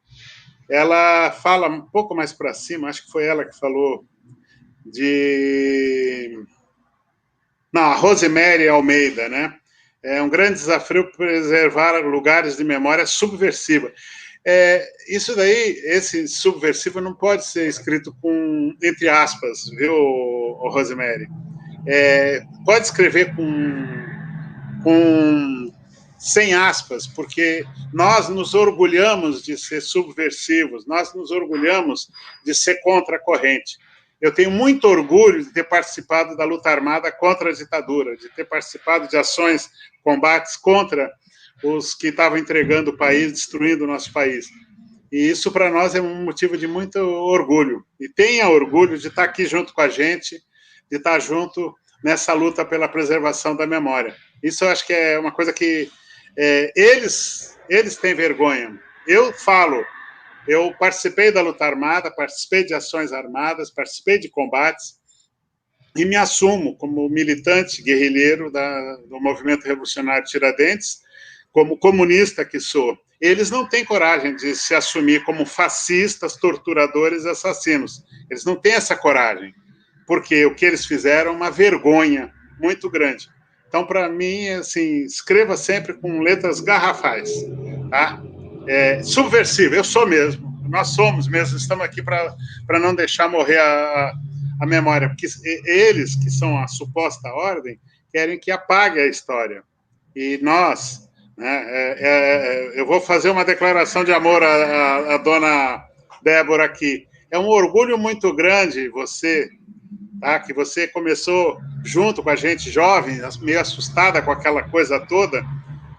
ela fala um pouco mais para cima, acho que foi ela que falou Não, a Rosemary Almeida, né? É um grande desafio preservar lugares de memória subversiva. Isso daí, esse subversivo não pode ser escrito com, entre aspas, viu, Rosemary? Pode escrever com sem aspas, porque nós nos orgulhamos de ser subversivos, nós nos orgulhamos de ser contra a corrente. Eu tenho muito orgulho de ter participado da luta armada contra a ditadura, de ter participado de ações, combates contra os que estavam entregando o país, destruindo o nosso país. E isso, para nós, é um motivo de muito orgulho. E tenha orgulho de estar aqui junto com a gente, de estar junto nessa luta pela preservação da memória. Isso eu acho que é uma coisa que eles têm vergonha. Eu falo, eu participei da luta armada, participei de ações armadas, participei de combates e me assumo como militante guerrilheiro do Movimento Revolucionário Tiradentes, como comunista que sou. Eles não têm coragem de se assumir como fascistas, torturadores, assassinos. Eles não têm essa coragem, porque o que eles fizeram é uma vergonha muito grande. Então, para mim, assim, escreva sempre com letras garrafais, tá? Subversivo, eu sou mesmo, nós somos mesmo, estamos aqui para não deixar morrer a memória, porque eles, que são a suposta ordem, querem que apague a história. E nós, né, eu vou fazer uma declaração de amor à dona Débora aqui. É um orgulho muito grande você, tá, que você começou junto com a gente, jovem, meio assustada com aquela coisa toda,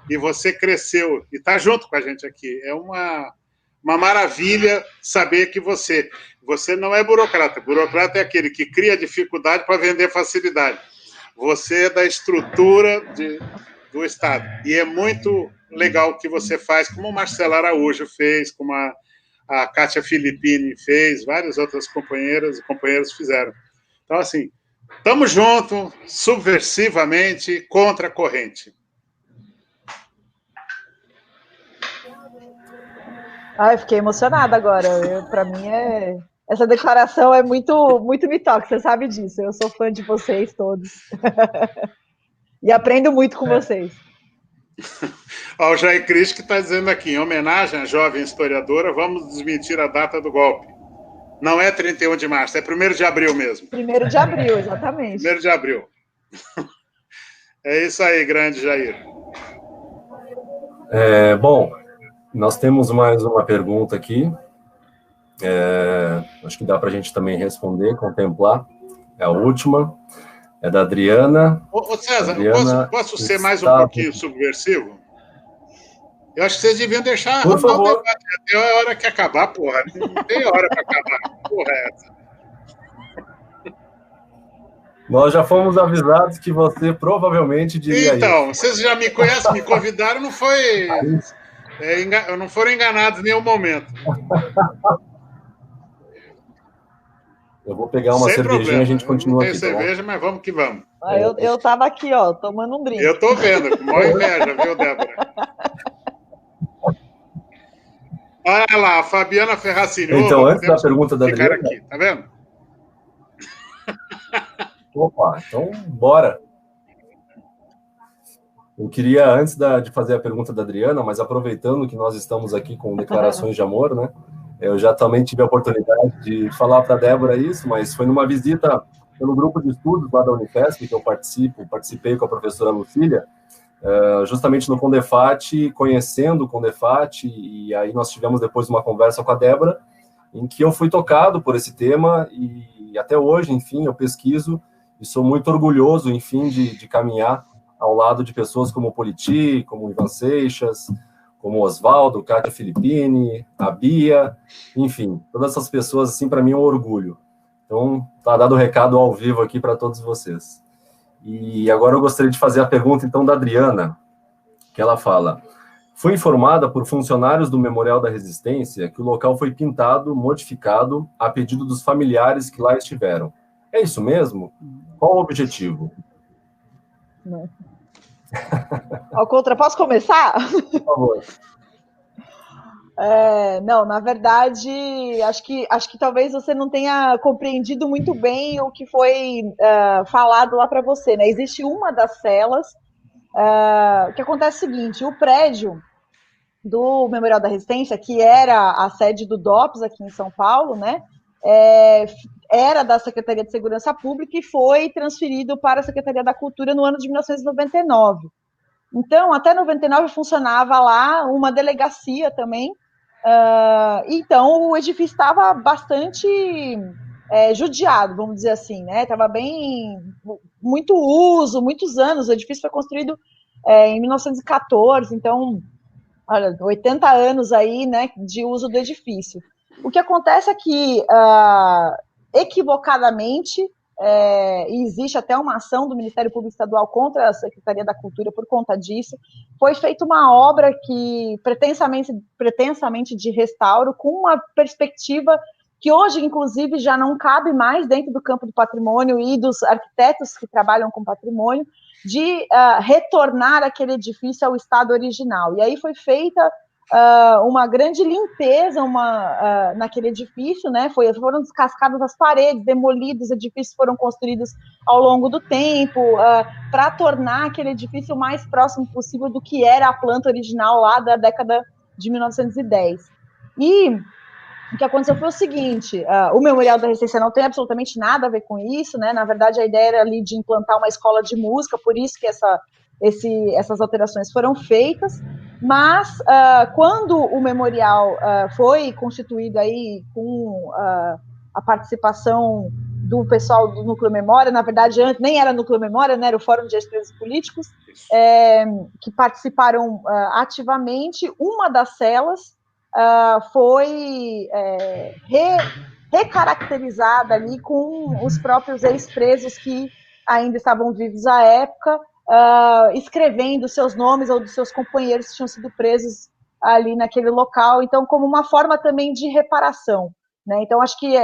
e você cresceu e está junto com a gente aqui. É uma maravilha saber que você não é burocrata. Burocrata é aquele que cria dificuldade para vender facilidade. Você é da estrutura do Estado. E é muito legal o que você faz, como o Marcelo Araújo fez, como a Kátia Filippini fez, várias outras companheiras e companheiros fizeram. Então, assim, estamos juntos, subversivamente, contra a corrente. Eu fiquei emocionada agora. Para mim é Essa declaração é muito, muito me toca, você sabe disso. Eu sou fã de vocês todos. E aprendo muito com vocês. Ó, o Jair Cris que está dizendo aqui, em homenagem à jovem historiadora, vamos desmentir a data do golpe. Não é 31 de março, é 1º de abril mesmo. 1º de abril, exatamente. 1º de abril. É isso aí, grande Jair. Bom, nós temos mais uma pergunta aqui. Acho que dá para a gente também responder, contemplar. É a última. É da Adriana. Ô César, Adriana, posso ser mais um pouquinho subversivo? Eu acho que vocês deviam deixar por favor. O debate até a hora que acabar, porra. Não tem hora para acabar. Porra, é essa. Nós já fomos avisados que você provavelmente diria então, isso. Vocês já me conhecem, me convidaram, não foi... não foram enganados em nenhum momento. Eu vou pegar uma Sem cervejinha problema. e a gente continua aqui. Não tem cerveja, mas vamos que vamos. Eu tava aqui, ó, tomando um drink. Eu tô vendo, com maior inveja, viu, Débora? Olha lá, a Fabiana Ferracini. Então, antes da pergunta da Adriana... aqui, tá vendo? Opa, então bora. Eu queria, antes de fazer a pergunta da Adriana, mas aproveitando que nós estamos aqui com declarações de amor, né? Eu já também tive a oportunidade de falar para a Débora isso, mas foi numa visita pelo grupo de estudos lá da Unifesp, que eu participei com a professora Lucília, justamente no Condefat, conhecendo o Condefat, e aí nós tivemos depois uma conversa com a Débora, em que eu fui tocado por esse tema, e até hoje, enfim, eu pesquiso, e sou muito orgulhoso, enfim, de caminhar ao lado de pessoas como o Politi, como o Ivan Seixas, como o Oswaldo, Kátia Filippini, a Bia, enfim, todas essas pessoas, assim, para mim é um orgulho. Então, tá dado o recado ao vivo aqui para todos vocês. E agora eu gostaria de fazer a pergunta, então, da Adriana, que ela fala: fui informada por funcionários do Memorial da Resistência que o local foi pintado, modificado, a pedido dos familiares que lá estiveram. É isso mesmo? Qual o objetivo? Não. Ao contra, posso começar? Por favor. Não, na verdade, acho que talvez você não tenha compreendido muito bem o que foi falado lá para você, né? Existe uma das celas, o que acontece é o seguinte: o prédio do Memorial da Resistência, que era a sede do DOPS aqui em São Paulo, né? Era da Secretaria de Segurança Pública e foi transferido para a Secretaria da Cultura no ano de 1999. Então, até 99 funcionava lá uma delegacia também. Então, o edifício estava bastante judiado, vamos dizer assim, né? Estava bem, muito uso, muitos anos. O edifício foi construído em 1914, então, olha, 80 anos aí, né, de uso do edifício. O que acontece é que, equivocadamente, e existe até uma ação do Ministério Público Estadual contra a Secretaria da Cultura por conta disso, foi feita uma obra que pretensamente de restauro, com uma perspectiva que hoje, inclusive, já não cabe mais dentro do campo do patrimônio e dos arquitetos que trabalham com patrimônio, de retornar aquele edifício ao estado original. E aí foi feita uma grande limpeza naquele edifício, né? Foram descascadas as paredes, demolidos, edifícios foram construídos ao longo do tempo, para tornar aquele edifício o mais próximo possível do que era a planta original lá da década de 1910. E o que aconteceu foi o seguinte: o Memorial da Resistência não tem absolutamente nada a ver com isso, né? Na verdade, a ideia era ali de implantar uma escola de música, por isso que essas alterações foram feitas. Mas, quando o memorial foi constituído aí com a participação do pessoal do Núcleo Memória, na verdade, antes nem era Núcleo Memória, né, era o Fórum de Ex-Presos Políticos, que participaram ativamente, uma das celas foi recaracterizada ali com os próprios ex-presos que ainda estavam vivos à época, escrevendo seus nomes ou dos seus companheiros que tinham sido presos ali naquele local, então como uma forma também de reparação, né? Então acho que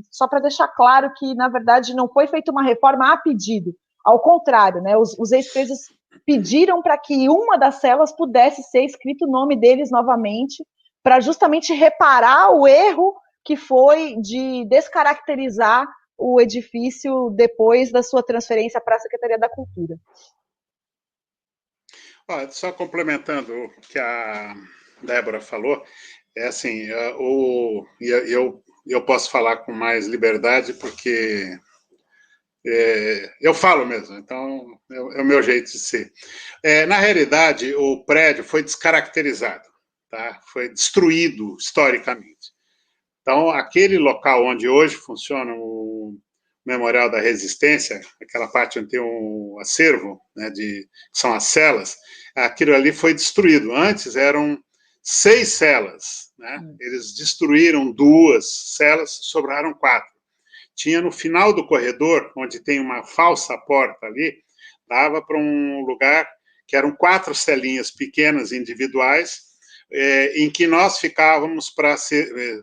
só para deixar claro que na verdade não foi feita uma reforma a pedido, ao contrário, né? Os ex-presos pediram para que uma das celas pudesse ser escrito o nome deles novamente, para justamente reparar o erro que foi de descaracterizar o edifício depois da sua transferência para a Secretaria da Cultura. Só complementando o que a Débora falou, é assim, eu posso falar com mais liberdade porque eu falo mesmo, então é o meu jeito de ser. Na realidade, o prédio foi descaracterizado, tá? Foi destruído historicamente. Então, aquele local onde hoje funciona o Memorial da Resistência, aquela parte onde tem um acervo, né, que são as celas, aquilo ali foi destruído. Antes eram 6 celas, né? Eles destruíram 2 celas, sobraram 4. Tinha no final do corredor, onde tem uma falsa porta ali, dava para um lugar que eram 4 celinhas pequenas, individuais, em que nós ficávamos para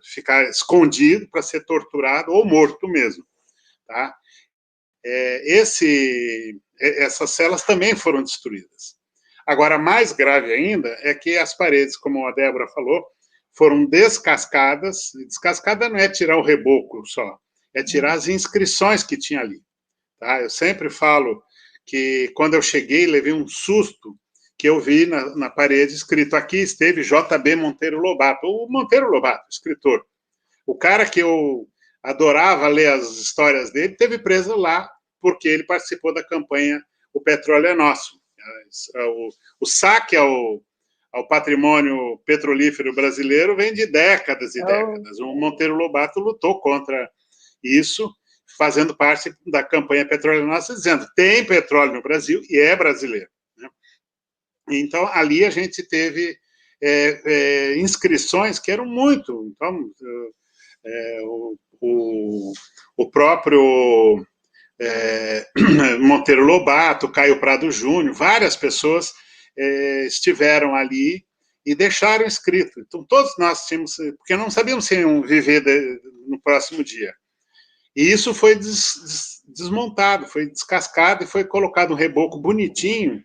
ficar escondido, para ser torturado ou morto mesmo. Tá? Essas celas também foram destruídas. Agora, mais grave ainda é que as paredes, como a Débora falou, foram descascadas. Descascada não é tirar o reboco só, é tirar as inscrições que tinha ali. Tá? Eu sempre falo que, quando eu cheguei, levei um susto, que eu vi na parede escrito: aqui esteve J.B. Monteiro Lobato, o Monteiro Lobato, escritor. O cara que eu adorava ler as histórias dele, teve preso lá porque ele participou da campanha O Petróleo é Nosso. O saque ao patrimônio petrolífero brasileiro vem de décadas e décadas. O Monteiro Lobato lutou contra isso, fazendo parte da campanha Petróleo é Nosso, dizendo: tem petróleo no Brasil e é brasileiro. Né? Então, ali a gente teve inscrições que eram muito... Então, o próprio Monteiro Lobato, Caio Prado Júnior, várias pessoas estiveram ali e deixaram escrito. Então, todos nós tínhamos... Porque não sabíamos se iam viver no próximo dia. E isso foi desmontado, foi descascado e foi colocado um reboco bonitinho,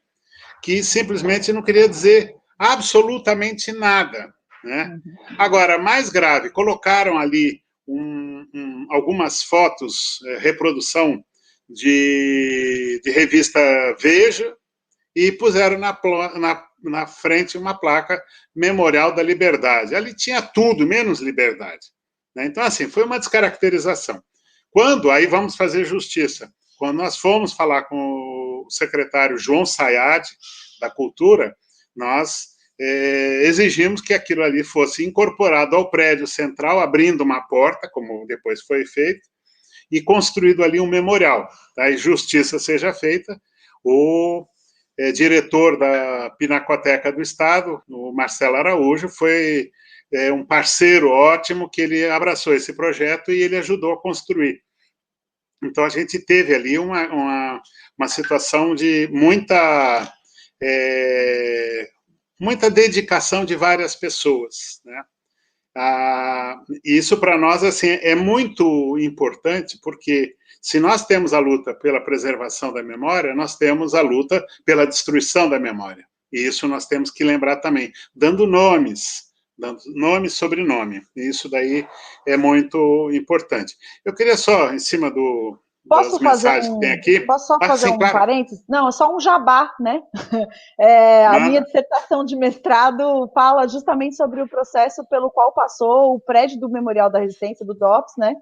que simplesmente não queria dizer absolutamente nada. Né? Agora, mais grave, colocaram ali algumas fotos, reprodução de revista Veja, e puseram na frente uma placa Memorial da Liberdade. Ali tinha tudo, menos liberdade. Né? Então, assim, foi uma descaracterização. Aí vamos fazer justiça. Quando nós fomos falar com o secretário João Sayad, da Cultura, nós exigimos que aquilo ali fosse incorporado ao prédio central, abrindo uma porta, como depois foi feito, e construído ali um memorial. Tá? E justiça seja feita. O diretor da Pinacoteca do Estado, o Marcelo Araújo, foi um parceiro ótimo, que ele abraçou esse projeto e ele ajudou a construir. Então, a gente teve ali uma situação de muita dedicação de várias pessoas, né? Isso, para nós, assim, é muito importante, porque se nós temos a luta pela preservação da memória, nós temos a luta pela destruição da memória. E isso nós temos que lembrar também, dando nome e sobrenome. E isso daí é muito importante. Eu queria só, em cima das mensagens que tem aqui... Posso só fazer um parênteses? Não, é só um jabá, né? A minha dissertação de mestrado fala justamente sobre o processo pelo qual passou o prédio do Memorial da Resistência, do DOPS, né?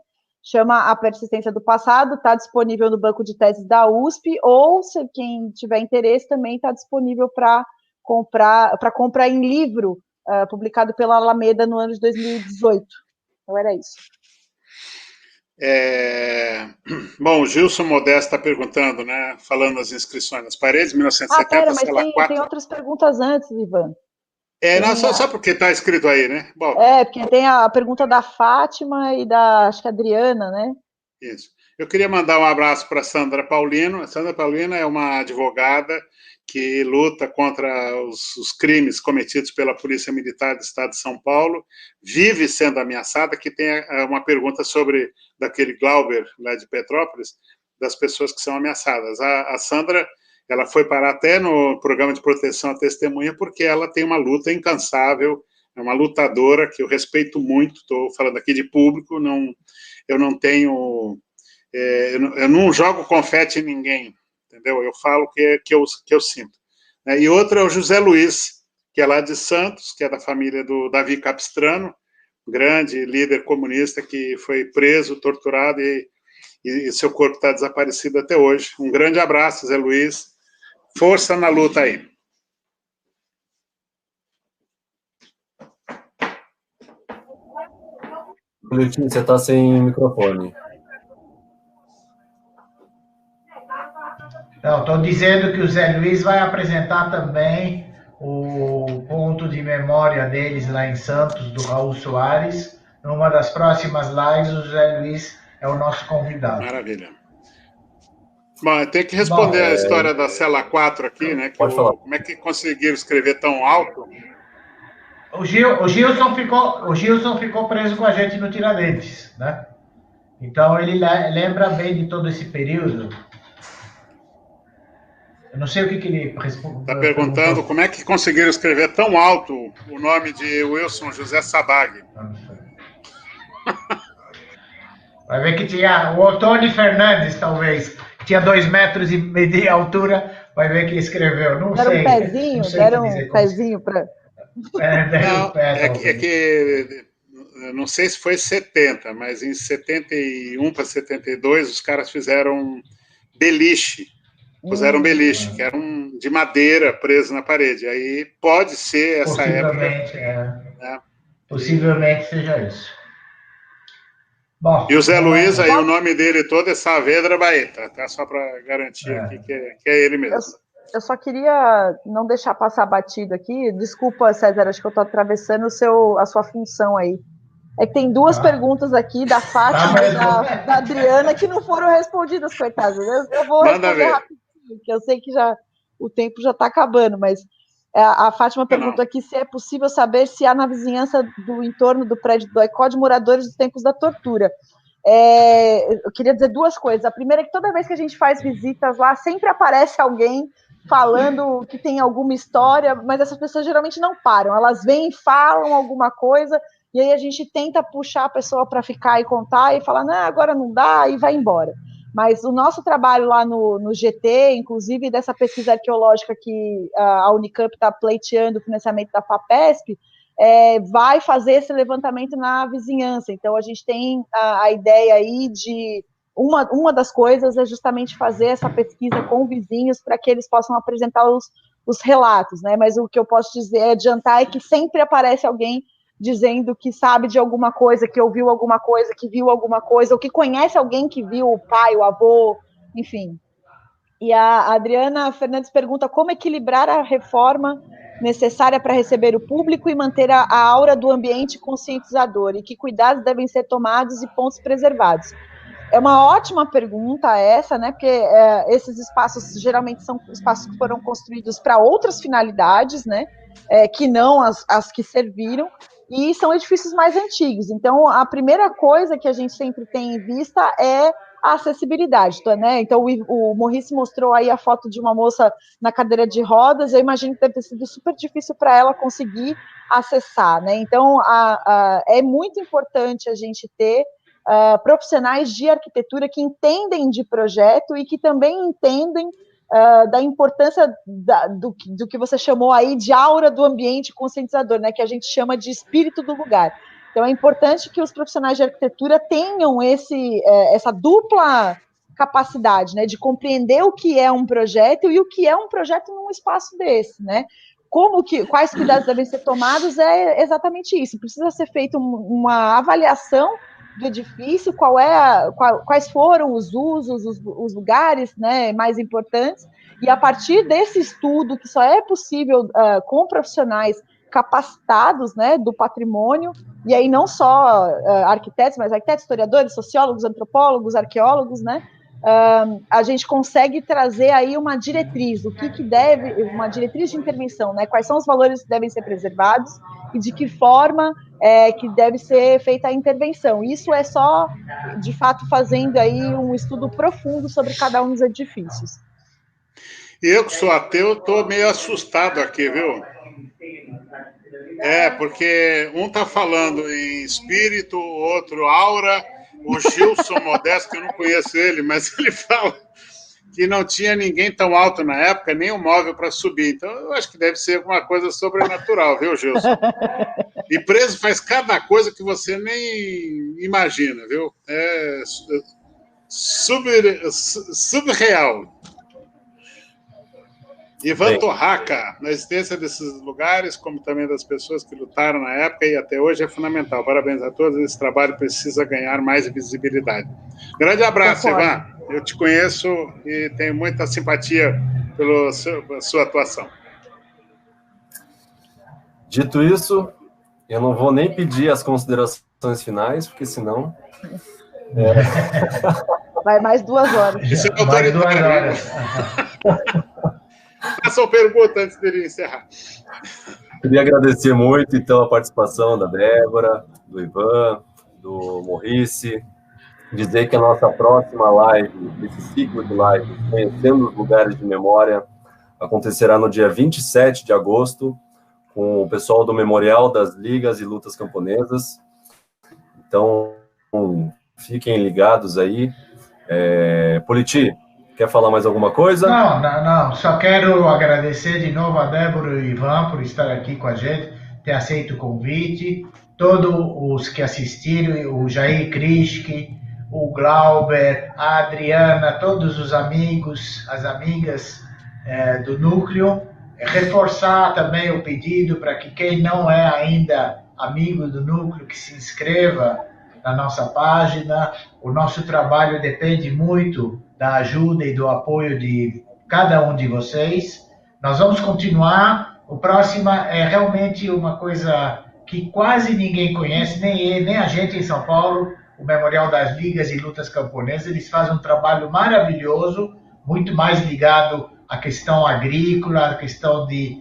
Chama A Persistência do Passado, está disponível no banco de teses da USP, ou, se quem tiver interesse, também está disponível para compra em livro, publicado pela Alameda no ano de 2018. Então, era isso. Bom, o Gilson Modesto está perguntando, né, falando das inscrições nas paredes, 1970, mas tem outras perguntas antes, Ivan. Não, só porque está escrito aí, né? Bom, porque tem a pergunta da Fátima e da, acho que Adriana, né? Isso. Eu queria mandar um abraço para a Sandra Paulino. A Sandra Paulino é uma advogada que luta contra os crimes cometidos pela Polícia Militar do Estado de São Paulo, vive sendo ameaçada, que tem uma pergunta sobre, daquele Glauber, lá de Petrópolis, das pessoas que são ameaçadas. A Sandra, ela foi parar até no programa de proteção à testemunha, porque ela tem uma luta incansável é uma lutadora que eu respeito muito, estou falando aqui de público, eu não tenho... eu não jogo confete em ninguém, entendeu? Eu falo que eu sinto. E outro é o José Luiz, que é lá de Santos, que é da família do Davi Capistrano, grande líder comunista que foi preso, torturado e seu corpo está desaparecido até hoje. Um grande abraço, Zé Luiz. Força na luta aí. Letícia, você está sem microfone. Não, estou dizendo que o Zé Luiz vai apresentar também o ponto de memória deles lá em Santos, do Raul Soares. Numa das próximas lives, o Zé Luiz é o nosso convidado. Maravilha. Bom, eu tenho que responder a história da Cela 4 aqui, né? Pode falar. Como é que conseguiram escrever tão alto? O Gilson ficou preso com a gente no Tiradentes, né? Então ele lembra bem de todo esse período. Eu não sei o que ele respondeu. Está perguntando como é que conseguiram escrever tão alto o nome de Wilson José Sabag. Vai ver que tinha o Otônio Fernandes, talvez. Tinha 2,5 metros de altura. Vai ver que escreveu. Não deram sei. Um pezinho, deram um pezinho para... Não sei se foi 70, mas em 71 para 72 os caras fizeram beliche. Puseram beliche, que era de madeira preso na parede. Aí pode ser essa época. Possivelmente seja isso. Bom, e o Zé Luiz, aí o nome dele todo é Saavedra Baeta, tá? Só para garantir aqui que é ele mesmo. Eu só queria não deixar passar batido aqui. Desculpa, César, acho que eu estou atravessando a sua função aí. É que tem duas perguntas aqui da Fátima e da Adriana que não foram respondidas, coitadas. Eu vou responder rapidinho, porque eu sei que o tempo já está acabando, mas a Fátima perguntou aqui se é possível saber se há na vizinhança do entorno do prédio do ICOD moradores dos tempos da tortura. Eu queria dizer duas coisas. A primeira é que toda vez que a gente faz visitas lá, sempre aparece alguém falando que tem alguma história, mas essas pessoas geralmente não param. Elas vêm e falam alguma coisa, e aí a gente tenta puxar a pessoa para ficar e contar, e falar, não, agora não dá, e vai embora. Mas o nosso trabalho lá no GT, inclusive dessa pesquisa arqueológica que a Unicamp está pleiteando o financiamento da FAPESP, vai fazer esse levantamento na vizinhança. Então, a gente tem a ideia aí de... Uma das coisas é justamente fazer essa pesquisa com vizinhos para que eles possam apresentar os relatos, né? Mas o que eu posso adiantar é que sempre aparece alguém dizendo que sabe de alguma coisa, que ouviu alguma coisa, que viu alguma coisa, ou que conhece alguém que viu o pai, o avô, enfim. E a Adriana Fernandes pergunta como equilibrar a reforma necessária para receber o público e manter a aura do ambiente conscientizador, e que cuidados devem ser tomados e pontos preservados. É uma ótima pergunta essa, né? Porque esses espaços geralmente são espaços que foram construídos para outras finalidades, né? Que não as que serviram, e são edifícios mais antigos. Então, a primeira coisa que a gente sempre tem em vista é a acessibilidade, né? Então, o Maurice mostrou aí a foto de uma moça na cadeira de rodas. Eu imagino que deve ter sido super difícil para ela conseguir acessar, né? Então, é muito importante a gente ter profissionais de arquitetura que entendem de projeto e que também entendem da importância do que você chamou aí de aura do ambiente conscientizador, né, que a gente chama de espírito do lugar. Então, é importante que os profissionais de arquitetura tenham essa dupla capacidade, né, de compreender o que é um projeto e o que é um projeto num espaço desse, né? Quais cuidados devem ser tomados é exatamente isso. Precisa ser feita uma avaliação do edifício, quais foram os usos, os lugares, né, mais importantes, e a partir desse estudo, que só é possível com profissionais capacitados, né, do patrimônio, e aí não só arquitetos, mas arquitetos, historiadores, sociólogos, antropólogos, arqueólogos, né, a gente consegue trazer aí uma diretriz, uma diretriz de intervenção, né, quais são os valores que devem ser preservados e de que forma que deve ser feita a intervenção. Isso é só, de fato, fazendo aí um estudo profundo sobre cada um dos edifícios. E eu que sou ateu, estou meio assustado aqui, viu? Porque um está falando em espírito, o outro aura, o Gilson Modesto, que eu não conheço ele, mas ele fala que não tinha ninguém tão alto na época, nem um móvel para subir. Então, eu acho que deve ser alguma coisa sobrenatural, viu, Gilson? E preso faz cada coisa que você nem imagina, viu? É subreal. Ivan Torraca, na existência desses lugares, como também das pessoas que lutaram na época e até hoje, é fundamental. Parabéns a todos, esse trabalho precisa ganhar mais visibilidade. Grande abraço, Ivan. Eu te conheço e tenho muita simpatia pela sua atuação. Dito isso, eu não vou nem pedir as considerações finais, porque senão... Vai mais 2 horas. Isso é mais 2 horas. Faça uma pergunta antes dele encerrar. Queria agradecer muito, então, a participação da Débora, do Ivan, do Maurice, dizer que a nossa próxima live, esse ciclo de lives, Conhecendo os Lugares de Memória, acontecerá no dia 27 de agosto, com o pessoal do Memorial das Ligas e Lutas Camponesas. Então, fiquem ligados aí. Politi, quer falar mais alguma coisa? Não. Só quero agradecer de novo a Débora e o Ivan por estar aqui com a gente, ter aceito o convite. Todos os que assistiram, o Jair Krischke, o Glauber, a Adriana, todos os amigos, as amigas do Núcleo. Reforçar também o pedido para que quem não é ainda amigo do Núcleo, que se inscreva na nossa página. O nosso trabalho depende muito da ajuda e do apoio de cada um de vocês. Nós vamos continuar. O próximo é realmente uma coisa que quase ninguém conhece, nem a gente em São Paulo, o Memorial das Ligas e Lutas Camponesas. Eles fazem um trabalho maravilhoso, muito mais ligado à questão agrícola, à questão de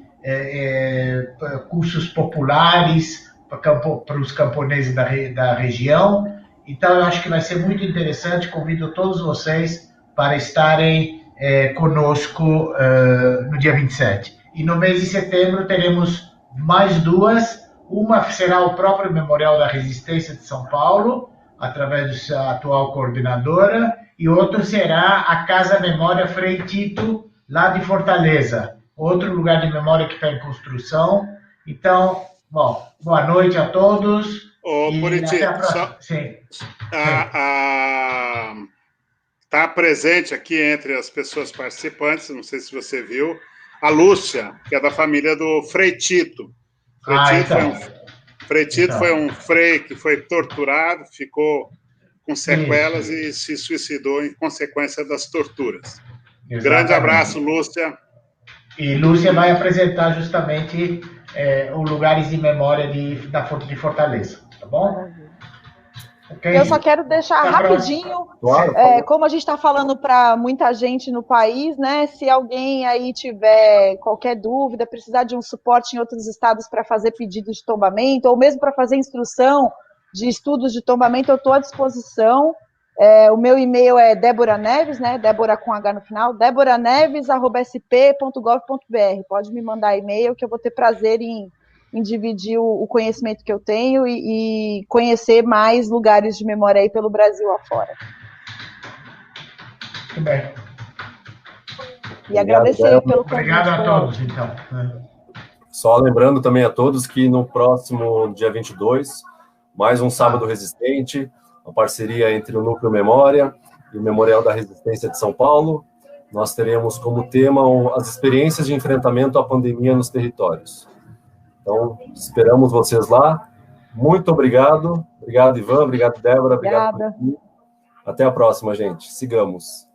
cursos populares para os camponeses da região. Então, eu acho que vai ser muito interessante. Convido todos vocês para estarem conosco no dia 27. E no mês de setembro teremos mais 2. Uma será o próprio Memorial da Resistência de São Paulo, através da sua atual coordenadora, e outro será a Casa Memória Frei Tito, lá de Fortaleza. Outro lugar de memória que está em construção. Então, boa noite a todos. Buriti, está presente aqui entre as pessoas participantes, não sei se você viu, a Lúcia, que é da família do Frei Tito. Frei Tito foi um frei que foi torturado, ficou com sequelas e se suicidou em consequência das torturas. Exatamente. Grande abraço, Lúcia. E Lúcia vai apresentar justamente os lugares de memória de Fortaleza, tá bom? Okay. Eu só quero deixar rapidinho, como a gente está falando para muita gente no país, né? Se alguém aí tiver qualquer dúvida, precisar de um suporte em outros estados para fazer pedido de tombamento, ou mesmo para fazer instrução de estudos de tombamento, eu estou à disposição. O meu e-mail é Débora Neves, né? Débora com H no final, deboraneves@sp.gov.br. Pode me mandar e-mail que eu vou ter prazer em dividir o conhecimento que eu tenho e conhecer mais lugares de memória aí pelo Brasil afora. Muito bem. E agradecer pelo convite. Obrigado a todos, então. Só lembrando também a todos que no próximo dia 22, mais um Sábado Resistente, uma parceria entre o Núcleo Memória e o Memorial da Resistência de São Paulo. Nós teremos como tema as experiências de enfrentamento à pandemia nos territórios. Então, esperamos vocês lá. Muito obrigado. Obrigado, Ivan. Obrigado, Débora. Obrigado. Até a próxima, gente. Sigamos.